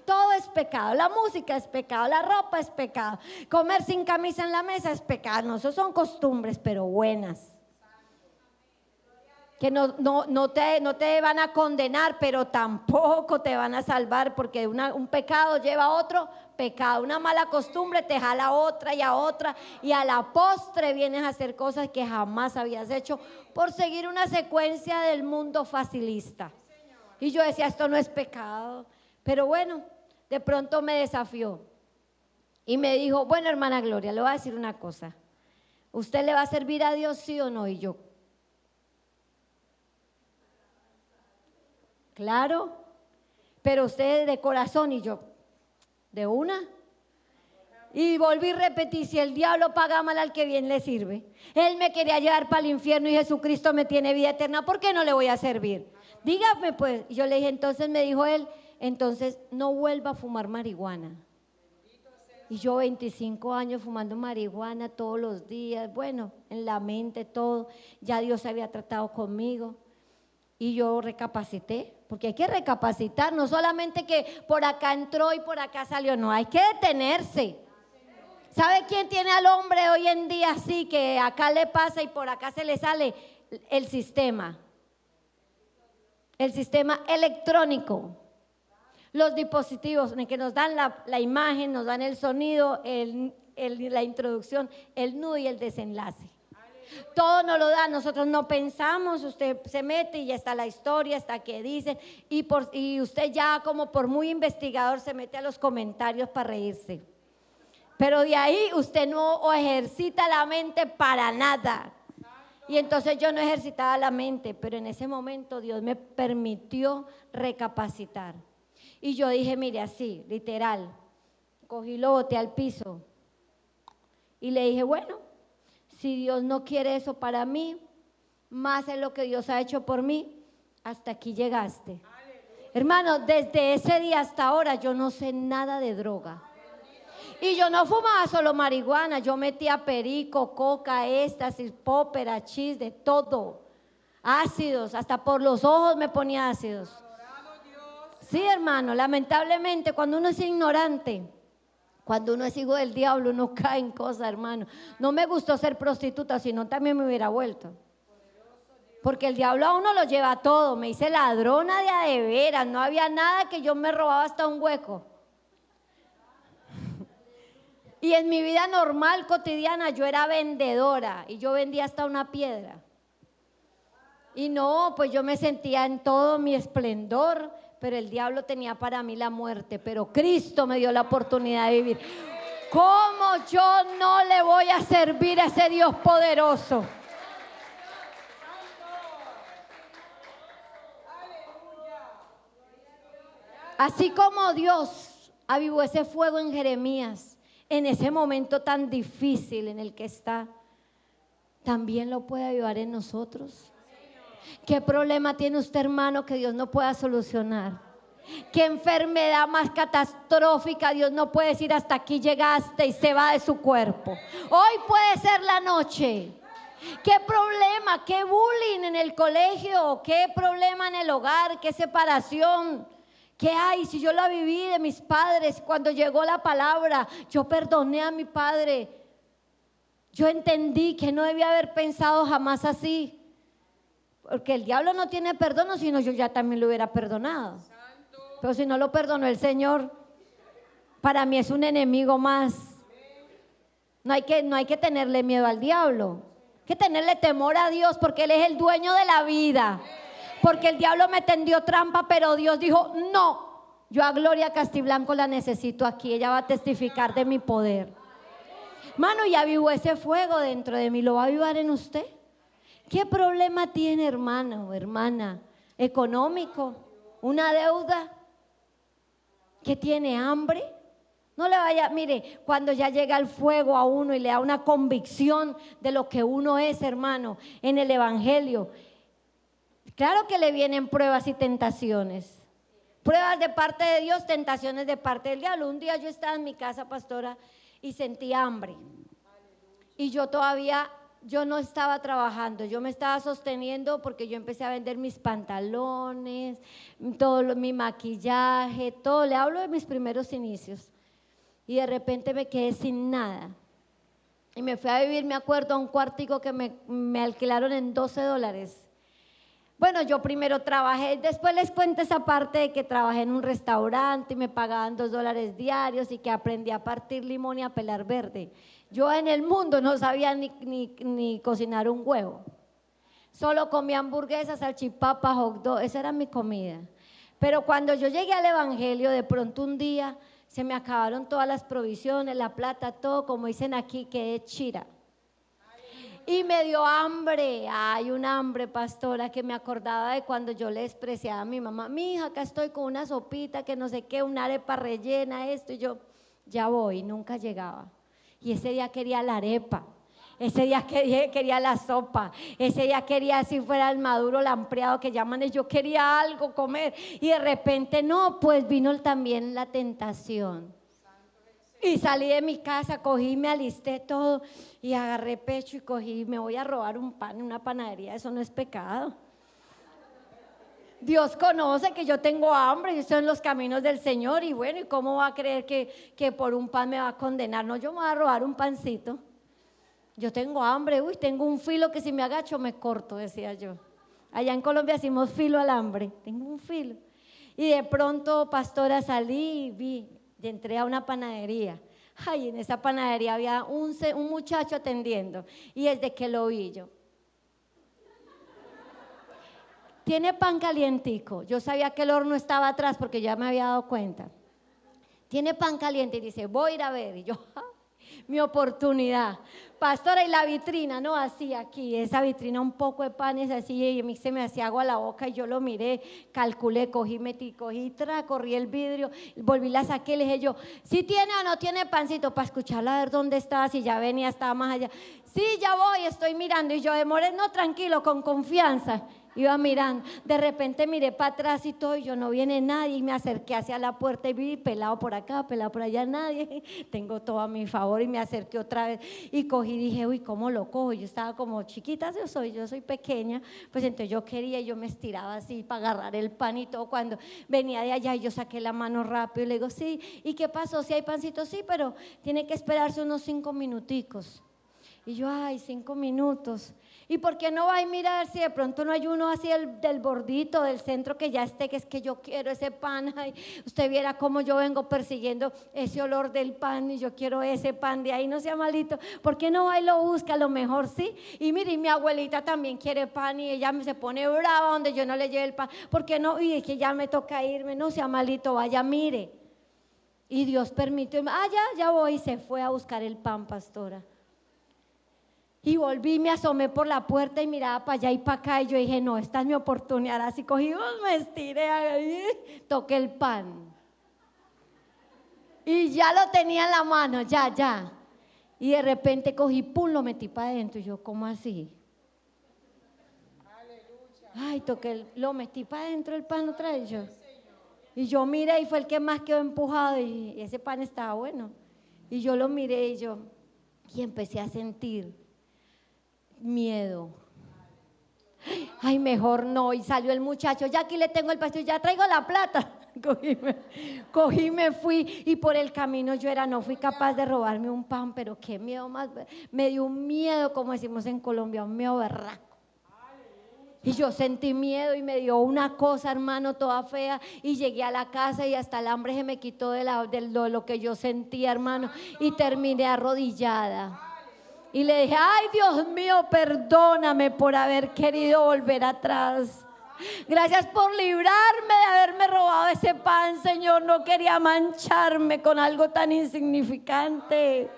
Todo es pecado, la música es pecado, la ropa es pecado, comer sin camisa en la mesa es pecado. No, eso son costumbres, pero buenas, que no te van a condenar, pero tampoco te van a salvar, porque un pecado lleva a otro pecado, una mala costumbre te jala a otra, y a la postre vienes a hacer cosas que jamás habías hecho por seguir una secuencia del mundo facilista. Y yo decía, esto no es pecado. Pero bueno, de pronto me desafió y me dijo, bueno, hermana Gloria, le voy a decir una cosa. ¿Usted le va a servir a Dios, sí o no? Y yo, claro, pero usted de corazón. Y yo, ¿de una? Y volví a repetir, si el diablo paga mal al que bien le sirve. Él me quería llevar para el infierno y Jesucristo me tiene vida eterna, ¿por qué no le voy a servir? Dígame pues. Y yo le dije, entonces me dijo él, entonces no vuelva a fumar marihuana. Y yo 25 años fumando marihuana todos los días, bueno, en la mente todo, ya Dios había tratado conmigo. Y yo recapacité, porque hay que recapacitar, no solamente que por acá entró y por acá salió, no, hay que detenerse. ¿Sabe quién tiene al hombre hoy en día así, que acá le pasa y por acá se le sale? El sistema electrónico. Los dispositivos en que nos dan la imagen, nos dan el sonido, la introducción, el nudo y el desenlace. Todo nos lo da, nosotros no pensamos, usted se mete y ya está la historia, hasta que dicen, y usted ya como por muy investigador se mete a los comentarios para reírse. Pero de ahí usted no ejercita la mente para nada. Y entonces yo no ejercitaba la mente, pero en ese momento Dios me permitió recapacitar. Y yo dije, mire, así, literal, cogí, lo boté al piso y le dije, bueno, si Dios no quiere eso para mí, más es lo que Dios ha hecho por mí, hasta aquí llegaste. Hermano, desde ese día hasta ahora yo no sé nada de droga. Y yo no fumaba solo marihuana, yo metía perico, coca, éxtasis, popper, hachís, de todo. Ácidos, hasta por los ojos me ponía ácidos. Sí, hermano, lamentablemente cuando uno es ignorante, cuando uno es hijo del diablo, uno cae en cosas, hermano. No me gustó ser prostituta, sino también me hubiera vuelto. Porque el diablo a uno lo lleva todo. Me hice ladrona de veras, no había nada que yo me robaba hasta un hueco. Y en mi vida normal, cotidiana, yo era vendedora y yo vendía hasta una piedra. Y no, pues yo me sentía en todo mi esplendor, pero el diablo tenía para mí la muerte, pero Cristo me dio la oportunidad de vivir. ¿Cómo yo no le voy a servir a ese Dios poderoso? Así como Dios avivó ese fuego en Jeremías, en ese momento tan difícil en el que está, también lo puede avivar en nosotros. ¿Qué problema tiene usted, hermano, que Dios no pueda solucionar? ¿Qué enfermedad más catastrófica Dios no puede decir hasta aquí llegaste y se va de su cuerpo? Hoy puede ser la noche. ¿Qué problema, qué bullying en el colegio, qué problema en el hogar, qué separación? ¿Qué hay? Si yo la viví de mis padres, cuando llegó la palabra, yo perdoné a mi padre. Yo entendí que no debía haber pensado jamás así. Porque el diablo no tiene perdón, sino yo ya también lo hubiera perdonado. Pero si no lo perdonó el Señor, para mí es un enemigo más. No hay que tenerle miedo al diablo. Hay que tenerle temor a Dios, porque Él es el dueño de la vida. Porque el diablo me tendió trampa, pero Dios dijo, no, yo a Gloria Castiblanco la necesito aquí, ella va a testificar de mi poder. Mano, y avivó ese fuego dentro de mí, ¿lo va a avivar en usted? ¿Qué problema tiene, hermano o hermana? ¿Económico? ¿Una deuda? ¿Que tiene hambre? No le vaya, mire, cuando ya llega el fuego a uno y le da una convicción de lo que uno es, hermano, en el evangelio. Claro que le vienen pruebas y tentaciones. Pruebas de parte de Dios, tentaciones de parte del diablo. Un día yo estaba en mi casa, pastora, y sentí hambre. Y yo no estaba trabajando, yo me estaba sosteniendo porque yo empecé a vender mis pantalones, mi maquillaje, todo. Le hablo de mis primeros inicios. Y de repente me quedé sin nada. Y me fui a vivir, me acuerdo, a un cuartico que me alquilaron en $12. Bueno, yo primero trabajé, después les cuento esa parte de que trabajé en un restaurante y me pagaban $2 diarios y que aprendí a partir limón y a pelar verde. Yo en el mundo no sabía ni cocinar un huevo. Solo comía hamburguesas, salchipapas, hot dog, esa era mi comida. Pero cuando yo llegué al evangelio, de pronto un día se me acabaron todas las provisiones, la plata, todo, como dicen aquí, quedé chira. Y me dio hambre, un hambre, pastora, que me acordaba de cuando yo le despreciaba a mi mamá. Mi hija, acá estoy con una sopita, que no sé qué, una arepa rellena, esto, y yo, ya voy, nunca llegaba. Y ese día quería la arepa, ese día quería la sopa, ese día quería, si fuera el maduro lampreado que llaman, yo quería algo comer. Y de repente, no, pues vino también la tentación. Y salí de mi casa, cogí, me alisté todo y agarré pecho y cogí, me voy a robar un pan en una panadería, eso no es pecado. Dios conoce que yo tengo hambre, yo estoy en los caminos del Señor y bueno, ¿y cómo va a creer que por un pan me va a condenar? No, yo me voy a robar un pancito. Yo tengo hambre, tengo un filo que si me agacho me corto, decía yo. Allá en Colombia decimos filo al hambre, tengo un filo. Y de pronto, pastora, salí y vi, y entré a una panadería. Ay, en esa panadería había un muchacho atendiendo y desde que lo vi yo, tiene pan calientico. Yo sabía que el horno estaba atrás porque ya me había dado cuenta. Tiene pan caliente y dice, voy a ir a ver. Y yo, mi oportunidad. Pastora, y la vitrina, no, así aquí, esa vitrina, un poco de panes así, y a mí se me hacía agua a la boca y yo lo miré, calculé, cogí, corrí el vidrio, volví, la saqué, le dije yo, ¿sí tiene o no tiene pancito? Para escucharla, a ver dónde estaba, si ya venía, estaba más allá. Sí, ya voy, estoy mirando. Y yo, demoré, no, tranquilo, con confianza. Iba mirando, de repente miré para atrás y todo, y yo, no viene nadie, y me acerqué hacia la puerta y vi pelado por acá, pelado por allá, nadie, tengo todo a mi favor, y me acerqué otra vez y cogí, dije, uy, ¿cómo lo cojo? Yo estaba como chiquita, yo soy pequeña, pues entonces yo quería, yo me estiraba así para agarrar el pan y todo. Cuando venía de allá, yo saqué la mano rápido y le digo, sí, ¿y qué pasó? ¿Si hay pancito? Sí, pero tiene que esperarse unos 5 minuticos. Y yo, ay, 5 minutos. ¿Y por qué no va y mira a ver si de pronto no hay uno así del bordito, del centro que ya esté, que es que yo quiero ese pan? Ay, usted viera cómo yo vengo persiguiendo ese olor del pan y yo quiero ese pan de ahí, no sea malito. ¿Por qué no va y lo busca? A lo mejor sí. Y mire, y mi abuelita también quiere pan y ella se pone brava donde yo no le lleve el pan. ¿Por qué no? Y es que ya me toca irme, no sea malito, vaya, mire. Y Dios permitió, ya voy, y se fue a buscar el pan, pastora. Y volví, me asomé por la puerta y miraba para allá y para acá y yo dije, no, esta es mi oportunidad. Así cogí, me estiré ahí, toqué el pan. Y ya lo tenía en la mano, ya. Y de repente cogí, pum, lo metí para adentro. Y yo, ¿cómo así? Ay, lo metí para adentro el pan otra vez yo. Y yo miré y fue el que más quedó empujado y ese pan estaba bueno. Y yo lo miré y empecé a sentir miedo. Ay, mejor no. Y salió el muchacho, ya aquí le tengo el pastel, ya traigo la plata. Cogí, me fui y por el camino no fui capaz de robarme un pan, pero qué miedo más, me dio un miedo, como decimos en Colombia, un miedo berraco. Y yo sentí miedo y me dio una cosa, hermano, toda fea, y llegué a la casa y hasta el hambre se me quitó de lo que yo sentía, hermano, y terminé arrodillada. Y le dije, ay, Dios mío, perdóname por haber querido volver atrás. Gracias por librarme de haberme robado ese pan, Señor. No quería mancharme con algo tan insignificante.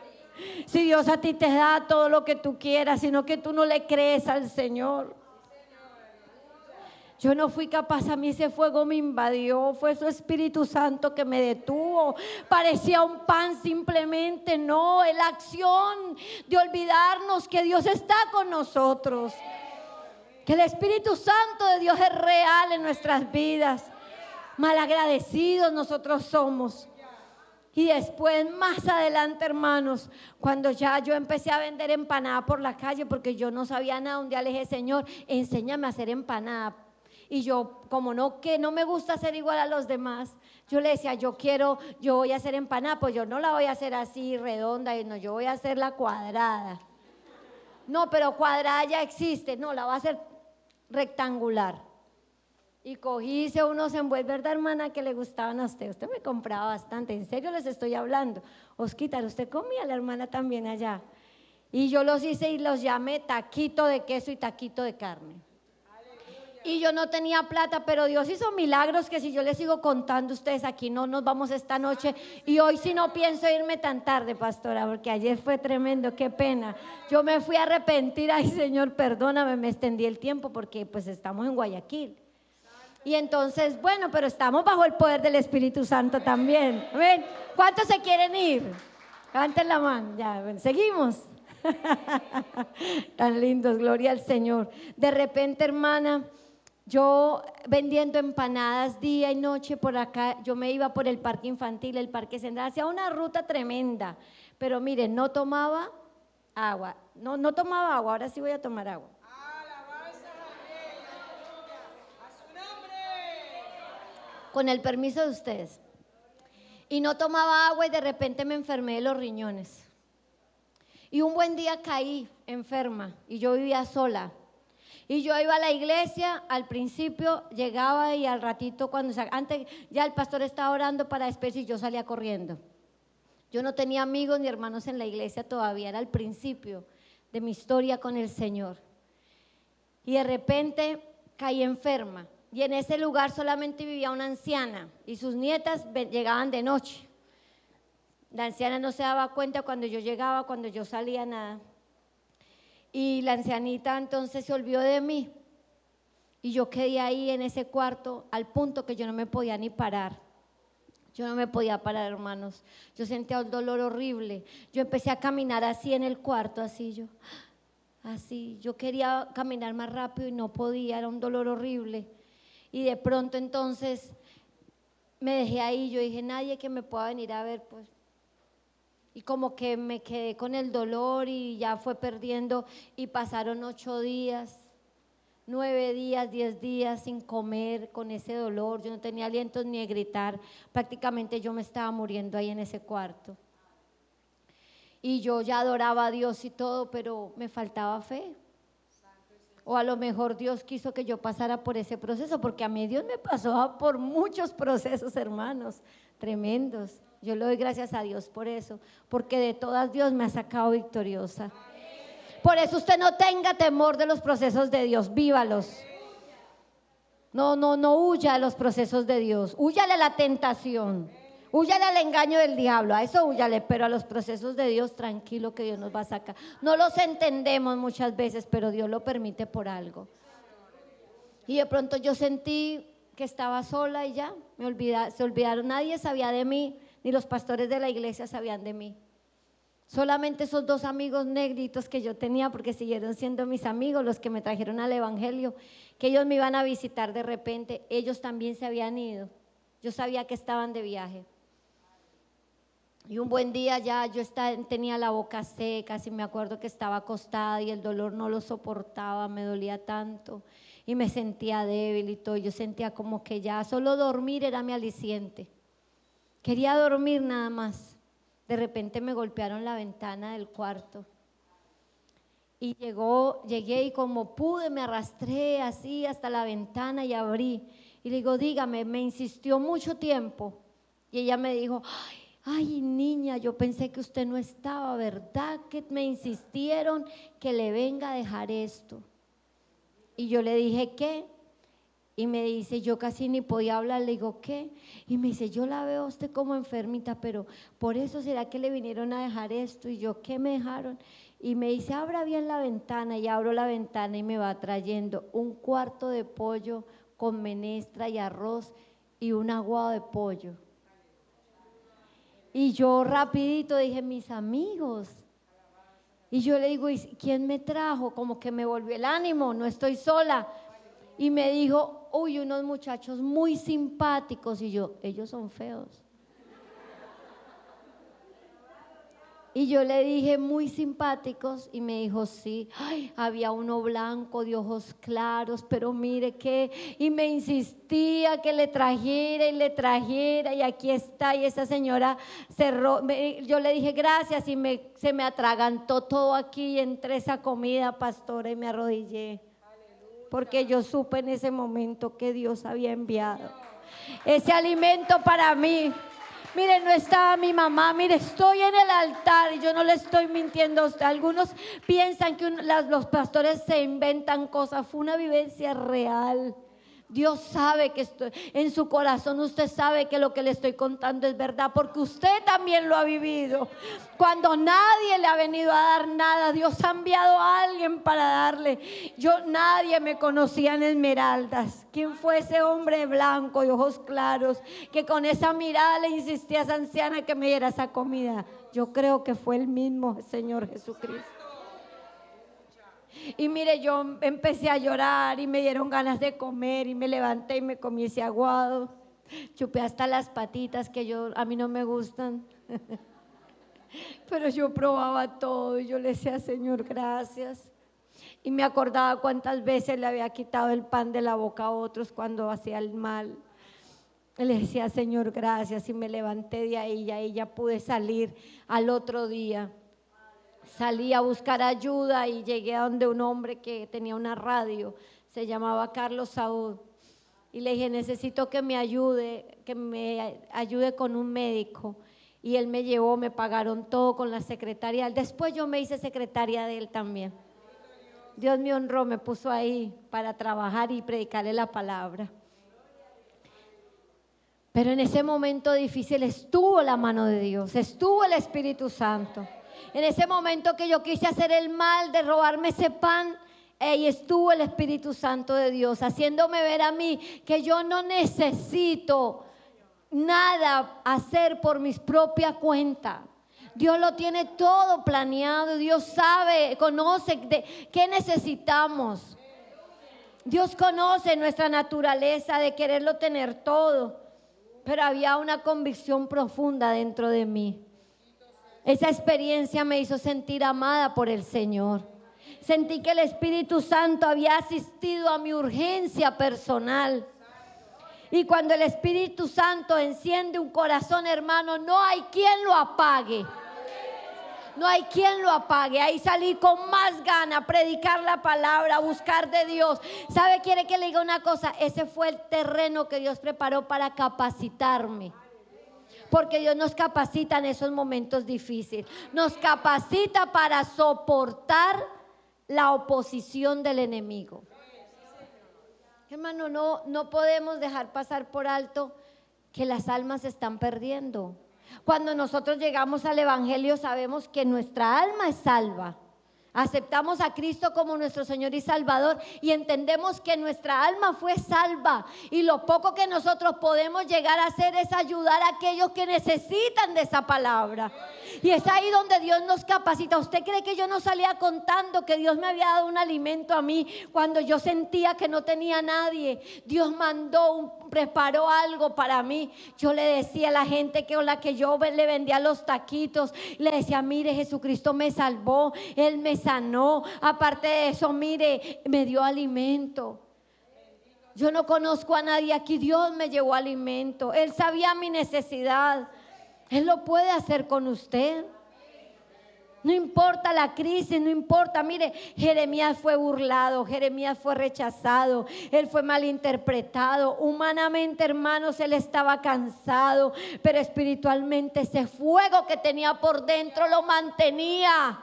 Si Dios a ti te da todo lo que tú quieras, sino que tú no le crees al Señor. Yo no fui capaz, a mí ese fuego me invadió, fue su Espíritu Santo que me detuvo. Parecía un pan simplemente, no, es la acción de olvidarnos que Dios está con nosotros. Que el Espíritu Santo de Dios es real en nuestras vidas. Malagradecidos nosotros somos. Y después, más adelante, hermanos, cuando ya yo empecé a vender empanada por la calle, porque yo no sabía nada, un día le dije, Señor, enséñame a hacer empanada. Y yo, como que no me gusta ser igual a los demás, yo le decía, yo voy a hacer empanada, pues yo no la voy a hacer así redonda, no, yo voy a hacerla cuadrada. No, pero cuadrada ya existe, no, la voy a hacer rectangular. Y cogí, hice unos envueltos, ¿verdad, hermana? Que le gustaban a usted. Usted me compraba bastante, en serio les estoy hablando. Osquitar, usted comía, la hermana también allá. Y yo los hice y los llamé taquito de queso y taquito de carne. Y yo no tenía plata, pero Dios hizo milagros que si yo les sigo contando, ustedes aquí no nos vamos esta noche. Y hoy sí no pienso irme tan tarde, pastora, porque ayer fue tremendo, qué pena. Yo me fui a arrepentir, ay Señor, perdóname, me extendí el tiempo porque pues estamos en Guayaquil. Y entonces, bueno, pero estamos bajo el poder del Espíritu Santo también. ¿Ven? ¿Cuántos se quieren ir? Levanten la mano, ya, ven, seguimos. Tan lindos, gloria al Señor. De repente, hermana, yo vendiendo empanadas día y noche por acá, yo me iba por el parque infantil, el parque central, hacía una ruta tremenda, pero miren, no tomaba agua, no tomaba agua, ahora sí voy a tomar agua. Con el permiso de ustedes. Y no tomaba agua y de repente me enfermé de los riñones. Y un buen día caí enferma y yo vivía sola. Y yo iba a la iglesia, al principio llegaba y al ratito antes ya el pastor estaba orando para despedirse y yo salía corriendo. Yo no tenía amigos ni hermanos en la iglesia todavía, era el principio de mi historia con el Señor. Y de repente caí enferma y en ese lugar solamente vivía una anciana y sus nietas llegaban de noche. La anciana no se daba cuenta cuando yo llegaba, cuando yo salía, nada. Y la ancianita entonces se olvidó de mí y yo quedé ahí en ese cuarto al punto que yo no me podía ni parar. Yo no me podía parar, hermanos. Yo sentía un dolor horrible. Yo empecé a caminar así en el cuarto, así yo quería caminar más rápido y no podía, era un dolor horrible. Y de pronto entonces me dejé ahí, yo dije, nadie que me pueda venir a ver, pues. Y como que me quedé con el dolor y ya fue perdiendo y pasaron 8 días, 9 días, 10 días sin comer con ese dolor. Yo no tenía alientos ni de gritar, prácticamente yo me estaba muriendo ahí en ese cuarto. Y yo ya adoraba a Dios y todo, pero me faltaba fe. O a lo mejor Dios quiso que yo pasara por ese proceso, porque a mí Dios me pasó por muchos procesos, hermanos, tremendos. Yo le doy gracias a Dios por eso, porque de todas Dios me ha sacado victoriosa. Por eso usted no tenga temor de los procesos de Dios, vívalos. No huya de los procesos de Dios, húyale a la tentación, húyale al engaño del diablo, a eso húyale, pero a los procesos de Dios, tranquilo que Dios nos va a sacar. No los entendemos muchas veces, pero Dios lo permite por algo. Y de pronto yo sentí que estaba sola y ya, se olvidaron, nadie sabía de mí, ni los pastores de la iglesia sabían de mí. Solamente esos 2 amigos negritos que yo tenía, porque siguieron siendo mis amigos, los que me trajeron al evangelio, que ellos me iban a visitar de repente, ellos también se habían ido. Yo sabía que estaban de viaje. Y un buen día ya yo tenía la boca seca, así me acuerdo que estaba acostada y el dolor no lo soportaba, me dolía tanto y me sentía débil y todo. Yo sentía como que ya solo dormir era mi aliciente. Quería dormir nada más. De repente me golpearon la ventana del cuarto y llegué y como pude me arrastré así hasta la ventana y abrí y le digo, dígame, me insistió mucho tiempo y ella me dijo, ay niña, yo pensé que usted no estaba, ¿verdad? Que me insistieron que le venga a dejar esto. Y yo le dije, ¿qué? Y me dice, yo casi ni podía hablar, le digo, ¿qué? Y me dice, yo la veo a usted como enfermita, pero por eso será que le vinieron a dejar esto. Y yo, ¿qué me dejaron? Y me dice, abra bien la ventana. Y abro la ventana y me va trayendo un cuarto de pollo con menestra y arroz y un aguado de pollo. Y yo rapidito dije, mis amigos. Y yo le digo, ¿y quién me trajo? Como que me volvió el ánimo, no estoy sola. Y me dijo, uy, unos muchachos muy simpáticos. Y yo, ellos son feos. Y yo le dije, muy simpáticos. Y me dijo, sí. Ay, había uno blanco de ojos claros, pero mire qué. Y me insistía que le trajera y le trajera. Y aquí está. Y esa señora cerró. Yo le dije, gracias. Y se me atragantó todo aquí entre esa comida, pastora. Y me arrodillé. Porque yo supe en ese momento que Dios había enviado ese alimento para mí. Mire, no estaba mi mamá, mire, estoy en el altar y yo no le estoy mintiendo a usted. Algunos piensan que los pastores se inventan cosas, fue una vivencia real. Dios sabe que en su corazón usted sabe que lo que le estoy contando es verdad, porque usted también lo ha vivido. Cuando nadie le ha venido a dar nada, Dios ha enviado a alguien para darle. Nadie me conocía en Esmeraldas. ¿Quién fue ese hombre blanco de ojos claros que con esa mirada le insistía a esa anciana que me diera esa comida? Yo creo que fue el mismo Señor Jesucristo. Y mire, yo empecé a llorar y me dieron ganas de comer y me levanté y me comí ese aguado. Chupé hasta las patitas que a mí no me gustan. Pero yo probaba todo y yo le decía, Señor, gracias. Y me acordaba cuántas veces le había quitado el pan de la boca a otros cuando hacía el mal. Le decía, Señor, gracias. Y me levanté de ahí y ahí ya pude salir al otro día. Salí a buscar ayuda y llegué a donde un hombre que tenía una radio, se llamaba Carlos Saúl, y le dije, necesito que me ayude con un médico. Y él me llevó, me pagaron todo con la secretaria. Después yo me hice secretaria de él también. Dios me honró, me puso ahí para trabajar y predicarle la palabra. Pero en ese momento difícil estuvo la mano de Dios, estuvo el Espíritu Santo. En ese momento que yo quise hacer el mal de robarme ese pan, ahí estuvo el Espíritu Santo de Dios, haciéndome ver a mí que yo no necesito nada hacer por mis propias cuentas. Dios lo tiene todo planeado, Dios sabe, conoce qué necesitamos. Dios conoce nuestra naturaleza de quererlo tener todo, pero había una convicción profunda dentro de mí. Esa experiencia me hizo sentir amada por el Señor. Sentí que el Espíritu Santo había asistido a mi urgencia personal. Y cuando el Espíritu Santo enciende un corazón, hermano, no hay quien lo apague. No hay quien lo apague. Ahí salí con más gana a predicar la palabra, a buscar de Dios. ¿Sabe? Quiere que le diga una cosa. Ese fue el terreno que Dios preparó para capacitarme. Porque Dios nos capacita en esos momentos difíciles. Nos capacita para soportar la oposición del enemigo. Hermano, no podemos dejar pasar por alto que las almas se están perdiendo. Cuando nosotros llegamos al evangelio sabemos que nuestra alma es salva. Aceptamos a Cristo como nuestro Señor y Salvador y entendemos que nuestra alma fue salva, y lo poco que nosotros podemos llegar a hacer es ayudar a aquellos que necesitan de esa palabra. Y es ahí donde Dios nos capacita. ¿Usted cree que yo no salía contando que Dios me había dado un alimento a mí cuando yo sentía que no tenía nadie? Dios preparó algo para mí. Yo le decía a la gente con la que yo le vendía los taquitos, le decía: mire, Jesucristo me salvó, Él me sanó. Aparte de eso, mire, me dio alimento. Yo no conozco a nadie aquí. Dios me llevó alimento. Él sabía mi necesidad. Él lo puede hacer con usted. No importa la crisis, no importa. Mire, Jeremías fue burlado, Jeremías fue rechazado, él fue malinterpretado. Humanamente, hermanos, él estaba cansado, pero espiritualmente ese fuego que tenía por dentro lo mantenía.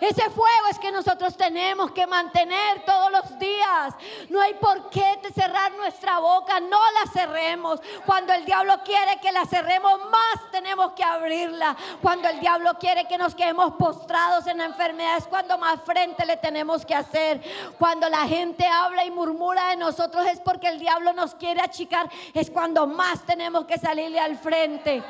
Ese fuego es que nosotros tenemos que mantener todos los días. No hay por qué cerrar nuestra boca, no la cerremos. Cuando el diablo quiere que la cerremos, más tenemos que abrirla. Cuando el diablo quiere que nos quedemos postrados en la enfermedad, es cuando más frente le tenemos que hacer. Cuando la gente habla y murmura de nosotros, es porque el diablo nos quiere achicar, es cuando más tenemos que salirle al frente.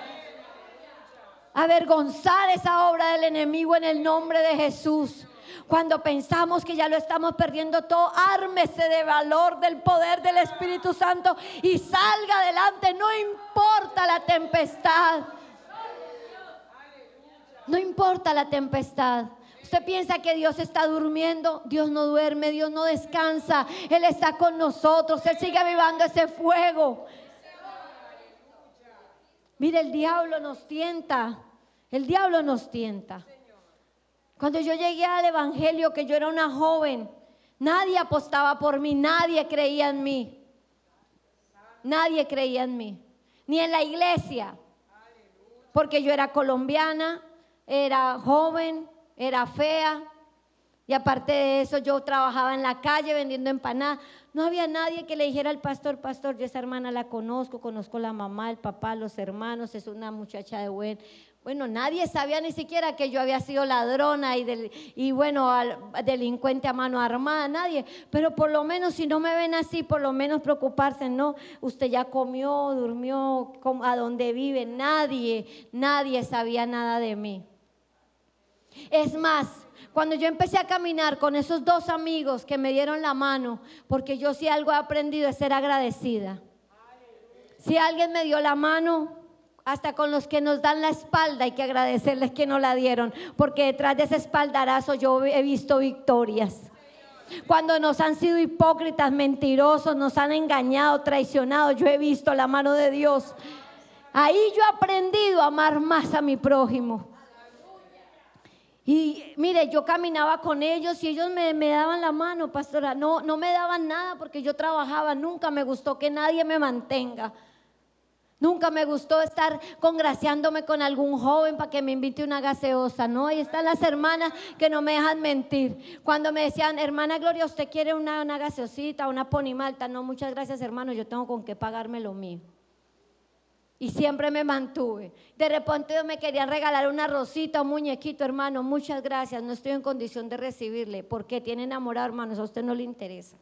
Avergonzar esa obra del enemigo en el nombre de Jesús. Cuando pensamos que ya lo estamos perdiendo todo, ármese de valor, del poder del Espíritu Santo y salga adelante. No importa la tempestad. No importa la tempestad. Usted piensa que Dios está durmiendo. Dios no duerme, Dios no descansa. Él está con nosotros. Él sigue avivando ese fuego. Mire, el diablo nos tienta. El diablo nos tienta. Cuando yo llegué al evangelio, que yo era una joven, nadie apostaba por mí, nadie creía en mí. Nadie creía en mí, ni en la iglesia. Porque yo era colombiana, era joven, era fea. Y aparte de eso, yo trabajaba en la calle vendiendo empanadas. No había nadie que le dijera al pastor: pastor, yo esa hermana la conozco la mamá, el papá, los hermanos, es una muchacha de buen. Bueno, nadie sabía ni siquiera que yo había sido ladrona y delincuente a mano armada, nadie. Pero por lo menos, si no me ven así, por lo menos preocuparse, no, usted ya comió, durmió, a dónde vive. Nadie sabía nada de mí. Es más, cuando yo empecé a caminar con esos dos amigos que me dieron la mano, porque yo sí algo he aprendido es ser agradecida. Si alguien me dio la mano, hasta con los que nos dan la espalda hay que agradecerles que no la dieron, porque detrás de ese espaldarazo yo he visto victorias. Cuando nos han sido hipócritas, mentirosos, nos han engañado, traicionado, yo he visto la mano de Dios. Ahí yo he aprendido a amar más a mi prójimo. Y mire, yo caminaba con ellos y ellos me daban la mano, pastora. No me daban nada porque yo trabajaba. Nunca me gustó que nadie me mantenga. Nunca me gustó estar congraciándome con algún joven para que me invite una gaseosa. No, ahí están las hermanas que no me dejan mentir. Cuando me decían: hermana Gloria, ¿usted quiere una gaseosita, una Pony Malta? No, muchas gracias, hermano, yo tengo con qué pagarme lo mío. Y siempre me mantuve. De repente me querían regalar una rosita, un muñequito: hermano, muchas gracias, no estoy en condición de recibirle. ¿Por qué? Tiene enamorado, hermanos, a usted no le interesa.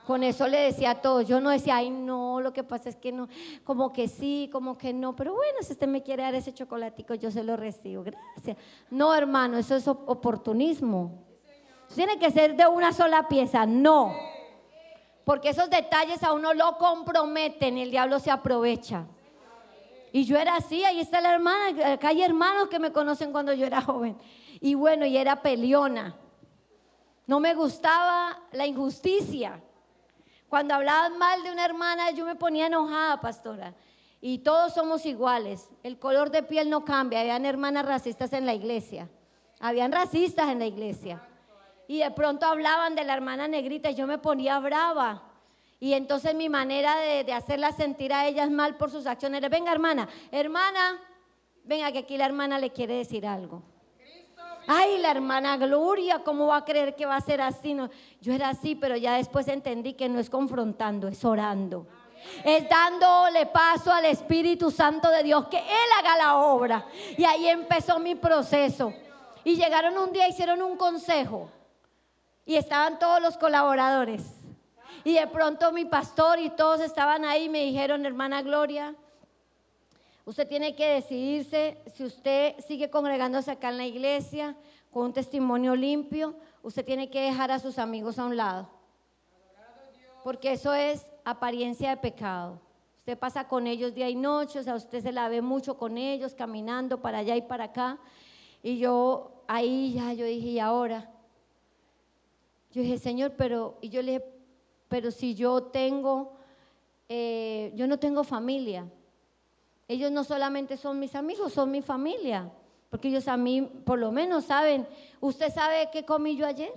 Con eso le decía a todos. Yo no decía: ay no, lo que pasa es que no, como que sí, como que no, pero bueno, si usted me quiere dar ese chocolatico, yo se lo recibo, gracias. No, hermano, eso es oportunismo. Tiene que ser de una sola pieza, no. Porque esos detalles a uno lo comprometen y el diablo se aprovecha. Y yo era así. Ahí está la hermana, acá hay hermanos que me conocen cuando yo era joven. Y bueno, y era peleona. No me gustaba la injusticia. Cuando hablaban mal de una hermana, yo me ponía enojada, pastora. y todos somos iguales, el color de piel no cambia. Habían hermanas racistas en la iglesia, habían racistas en la iglesia, y de pronto hablaban de la hermana negrita y yo me ponía brava. Y entonces mi manera de hacerla sentir a ellas mal por sus acciones era: venga hermana, venga que aquí la hermana le quiere decir algo. Ay, la hermana Gloria, ¿cómo va a creer que va a ser así? No, yo era así, pero ya después entendí que no es confrontando, es orando. Es dándole paso al Espíritu Santo de Dios, que Él haga la obra. Y ahí empezó mi proceso. Y llegaron un día, hicieron un consejo y estaban todos los colaboradores. Y de pronto mi pastor y todos estaban ahí y me dijeron: hermana Gloria, usted tiene que decidirse si usted sigue congregándose acá en la iglesia con un testimonio limpio. Usted tiene que dejar a sus amigos a un lado, porque eso es apariencia de pecado. Usted pasa con ellos día y noche, o sea, usted se la ve mucho con ellos, caminando para allá y para acá. Y yo ahí ya, yo dije: ¿y ahora? Yo dije: Señor, y yo le dije: pero si yo no tengo familia. Ellos no solamente son mis amigos, son mi familia, porque ellos a mí por lo menos saben. ¿Usted sabe qué comí yo ayer?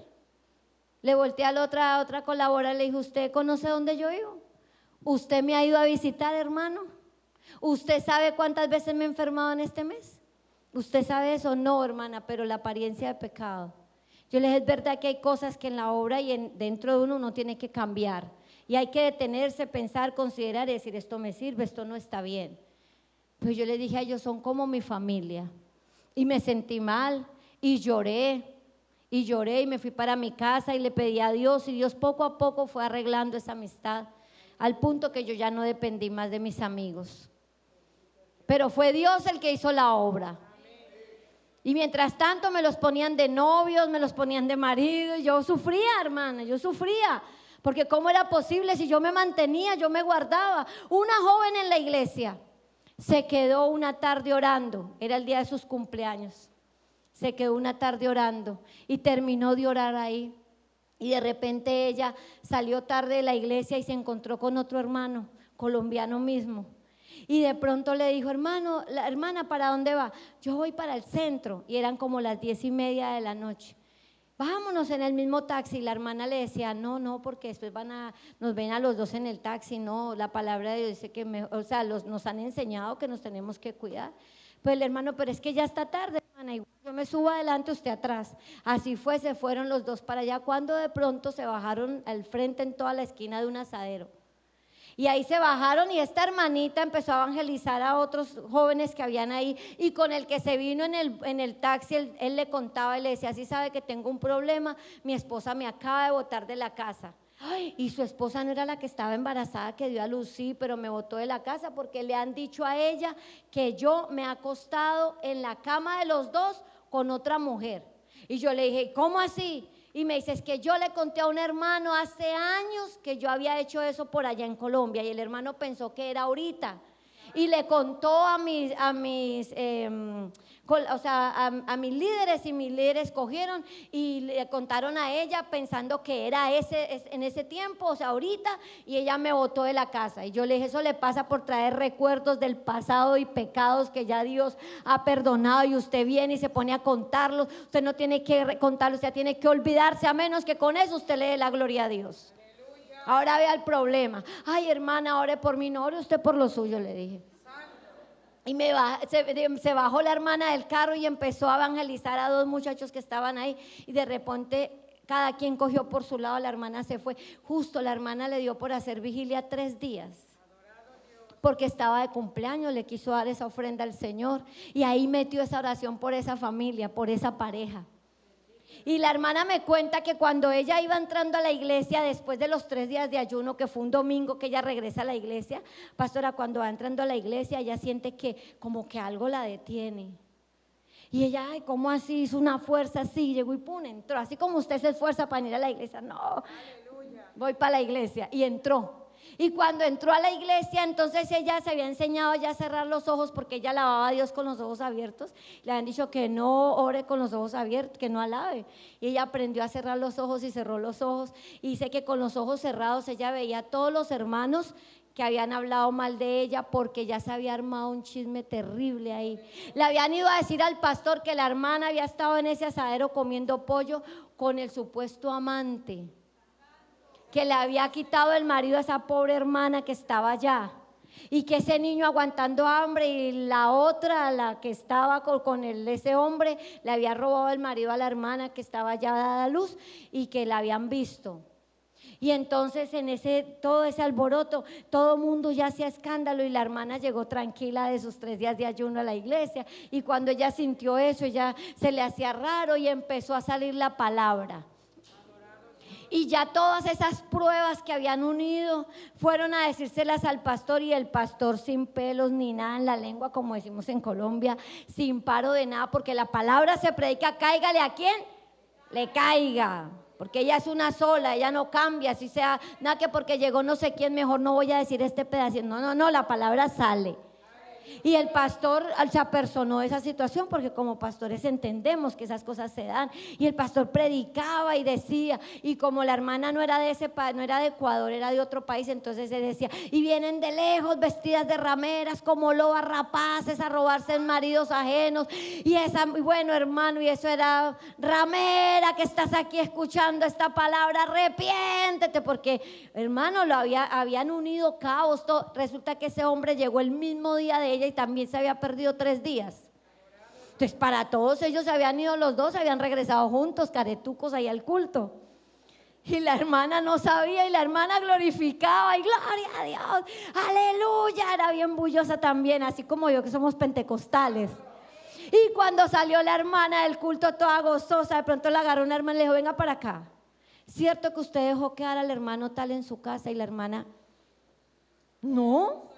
Le volteé a la otra colaboradora y le dije: ¿usted conoce dónde yo vivo? ¿Usted me ha ido a visitar, hermano? ¿Usted sabe cuántas veces me he enfermado en este mes? ¿Usted sabe eso? No, hermana, pero la apariencia de pecado. Yo les dije: es verdad que hay cosas que en la obra y dentro de uno tiene que cambiar, y hay que detenerse, pensar, considerar y decir: esto me sirve, esto no está bien. Pues yo les dije a ellos: son como mi familia. Y me sentí mal y lloré y me fui para mi casa y le pedí a Dios, y Dios poco a poco fue arreglando esa amistad, al punto que yo ya no dependí más de mis amigos, pero fue Dios el que hizo la obra. Y mientras tanto me los ponían de novios, me los ponían de marido, y yo sufría, hermana, yo sufría, porque cómo era posible si yo me mantenía, yo me guardaba. Una joven en la iglesia se quedó una tarde orando, era el día de sus cumpleaños, se quedó una tarde orando y terminó de orar ahí, y de repente ella salió tarde de la iglesia y se encontró con otro hermano colombiano mismo. Y de pronto le dijo: hermano, la hermana, ¿para dónde va? Yo voy para el centro. Y eran como las 10:30 de la noche. Vámonos en el mismo taxi. Y la hermana le decía: no, porque después nos ven a los dos en el taxi. No, la palabra de Dios dice que nos han enseñado que nos tenemos que cuidar. Pues el hermano: pero es que ya está tarde, hermana, igual yo me subo adelante, usted atrás. Así fue, se fueron los dos para allá, cuando de pronto se bajaron al frente en toda la esquina de un asadero. Y ahí se bajaron, y esta hermanita empezó a evangelizar a otros jóvenes que habían ahí, y con el que se vino en el taxi, él le contaba y le decía: sí sabe que tengo un problema, mi esposa me acaba de botar de la casa. Ay, y su esposa no era la que estaba embarazada, que dio a luz, sí, pero me botó de la casa porque le han dicho a ella que yo me he acostado en la cama de los dos con otra mujer. Y yo le dije: ¿cómo así? Y me dice: es que yo le conté a un hermano hace años que yo había hecho eso por allá en Colombia, y el hermano pensó que era ahorita, y le contó a mis líderes, y mis líderes cogieron y le contaron a ella pensando que era en ese tiempo, o sea, ahorita, y ella me botó de la casa. Y yo le dije: eso le pasa por traer recuerdos del pasado y pecados que ya Dios ha perdonado, y usted viene y se pone a contarlos. Usted no tiene que contarlos, usted tiene que olvidarse, a menos que con eso usted le dé la gloria a Dios. Ahora vea el problema. Ay, hermana, ore por mí. No, ore usted por lo suyo, le dije. Y se bajó la hermana del carro y empezó a evangelizar a dos muchachos que estaban ahí, y de repente cada quien cogió por su lado. La hermana se fue. Justo la hermana le dio por hacer vigilia 3 días, porque estaba de cumpleaños, le quiso dar esa ofrenda al Señor, y ahí metió esa oración por esa familia, por esa pareja. Y la hermana me cuenta que cuando ella iba entrando a la iglesia, después de los 3 días de ayuno, que fue un domingo que ella regresa a la iglesia, pastora, cuando va entrando a la iglesia, ella siente que como que algo la detiene. Y ella: ay, ¿cómo así? Hizo una fuerza así, llegó y pum, entró. Así como usted se esfuerza para ir a la iglesia. No, aleluya, voy para la iglesia. Y entró. Y cuando entró a la iglesia, entonces ella se había enseñado ya a cerrar los ojos porque ella alababa a Dios con los ojos abiertos. Le habían dicho que no ore con los ojos abiertos, que no alabe. Y ella aprendió a cerrar los ojos y cerró los ojos. Y dice que con los ojos cerrados ella veía a todos los hermanos que habían hablado mal de ella porque ya se había armado un chisme terrible ahí. Le habían ido a decir al pastor que la hermana había estado en ese asadero comiendo pollo con el supuesto amante, que le había quitado el marido a esa pobre hermana que estaba allá, y que ese niño aguantando hambre y la otra, la que estaba con ese hombre, le había robado el marido a la hermana que estaba ya dada a luz y que la habían visto. Y entonces en todo ese alboroto, todo el mundo ya hacía escándalo y la hermana llegó tranquila de sus 3 días de ayuno a la iglesia, y cuando ella sintió eso, ella se le hacía raro y empezó a salir la palabra. Y ya todas esas pruebas que habían unido fueron a decírselas al pastor, y el pastor sin pelos ni nada en la lengua, como decimos en Colombia, sin paro de nada, porque la palabra se predica, cáigale a quien le caiga, porque ella es una sola, ella no cambia, así sea, nada que porque llegó no sé quién, mejor no voy a decir este pedacito, no, la palabra sale. Y el pastor se apersonó de esa situación, porque como pastores entendemos que esas cosas se dan, y el pastor predicaba y decía, y como la hermana no era de ese país, no era de Ecuador, era de otro país, entonces se decía, y vienen de lejos vestidas de rameras como lobas rapaces a robarse en maridos ajenos, y bueno hermano, y eso era: ramera que estás aquí escuchando esta palabra, arrepiéntete, porque hermano, habían unido cabos, todo. Resulta que ese hombre llegó el mismo día de ella y también se había perdido 3 días. Entonces para todos ellos se habían ido los dos, se habían regresado juntos, caretucos ahí al culto. Y la hermana no sabía, y la hermana glorificaba y gloria a Dios, aleluya, era bien bullosa también, así como yo que somos pentecostales. Y cuando salió la hermana del culto toda gozosa, de pronto la agarró una hermana y le dijo: venga para acá, ¿cierto que usted dejó quedar al hermano tal en su casa? Y la hermana: no,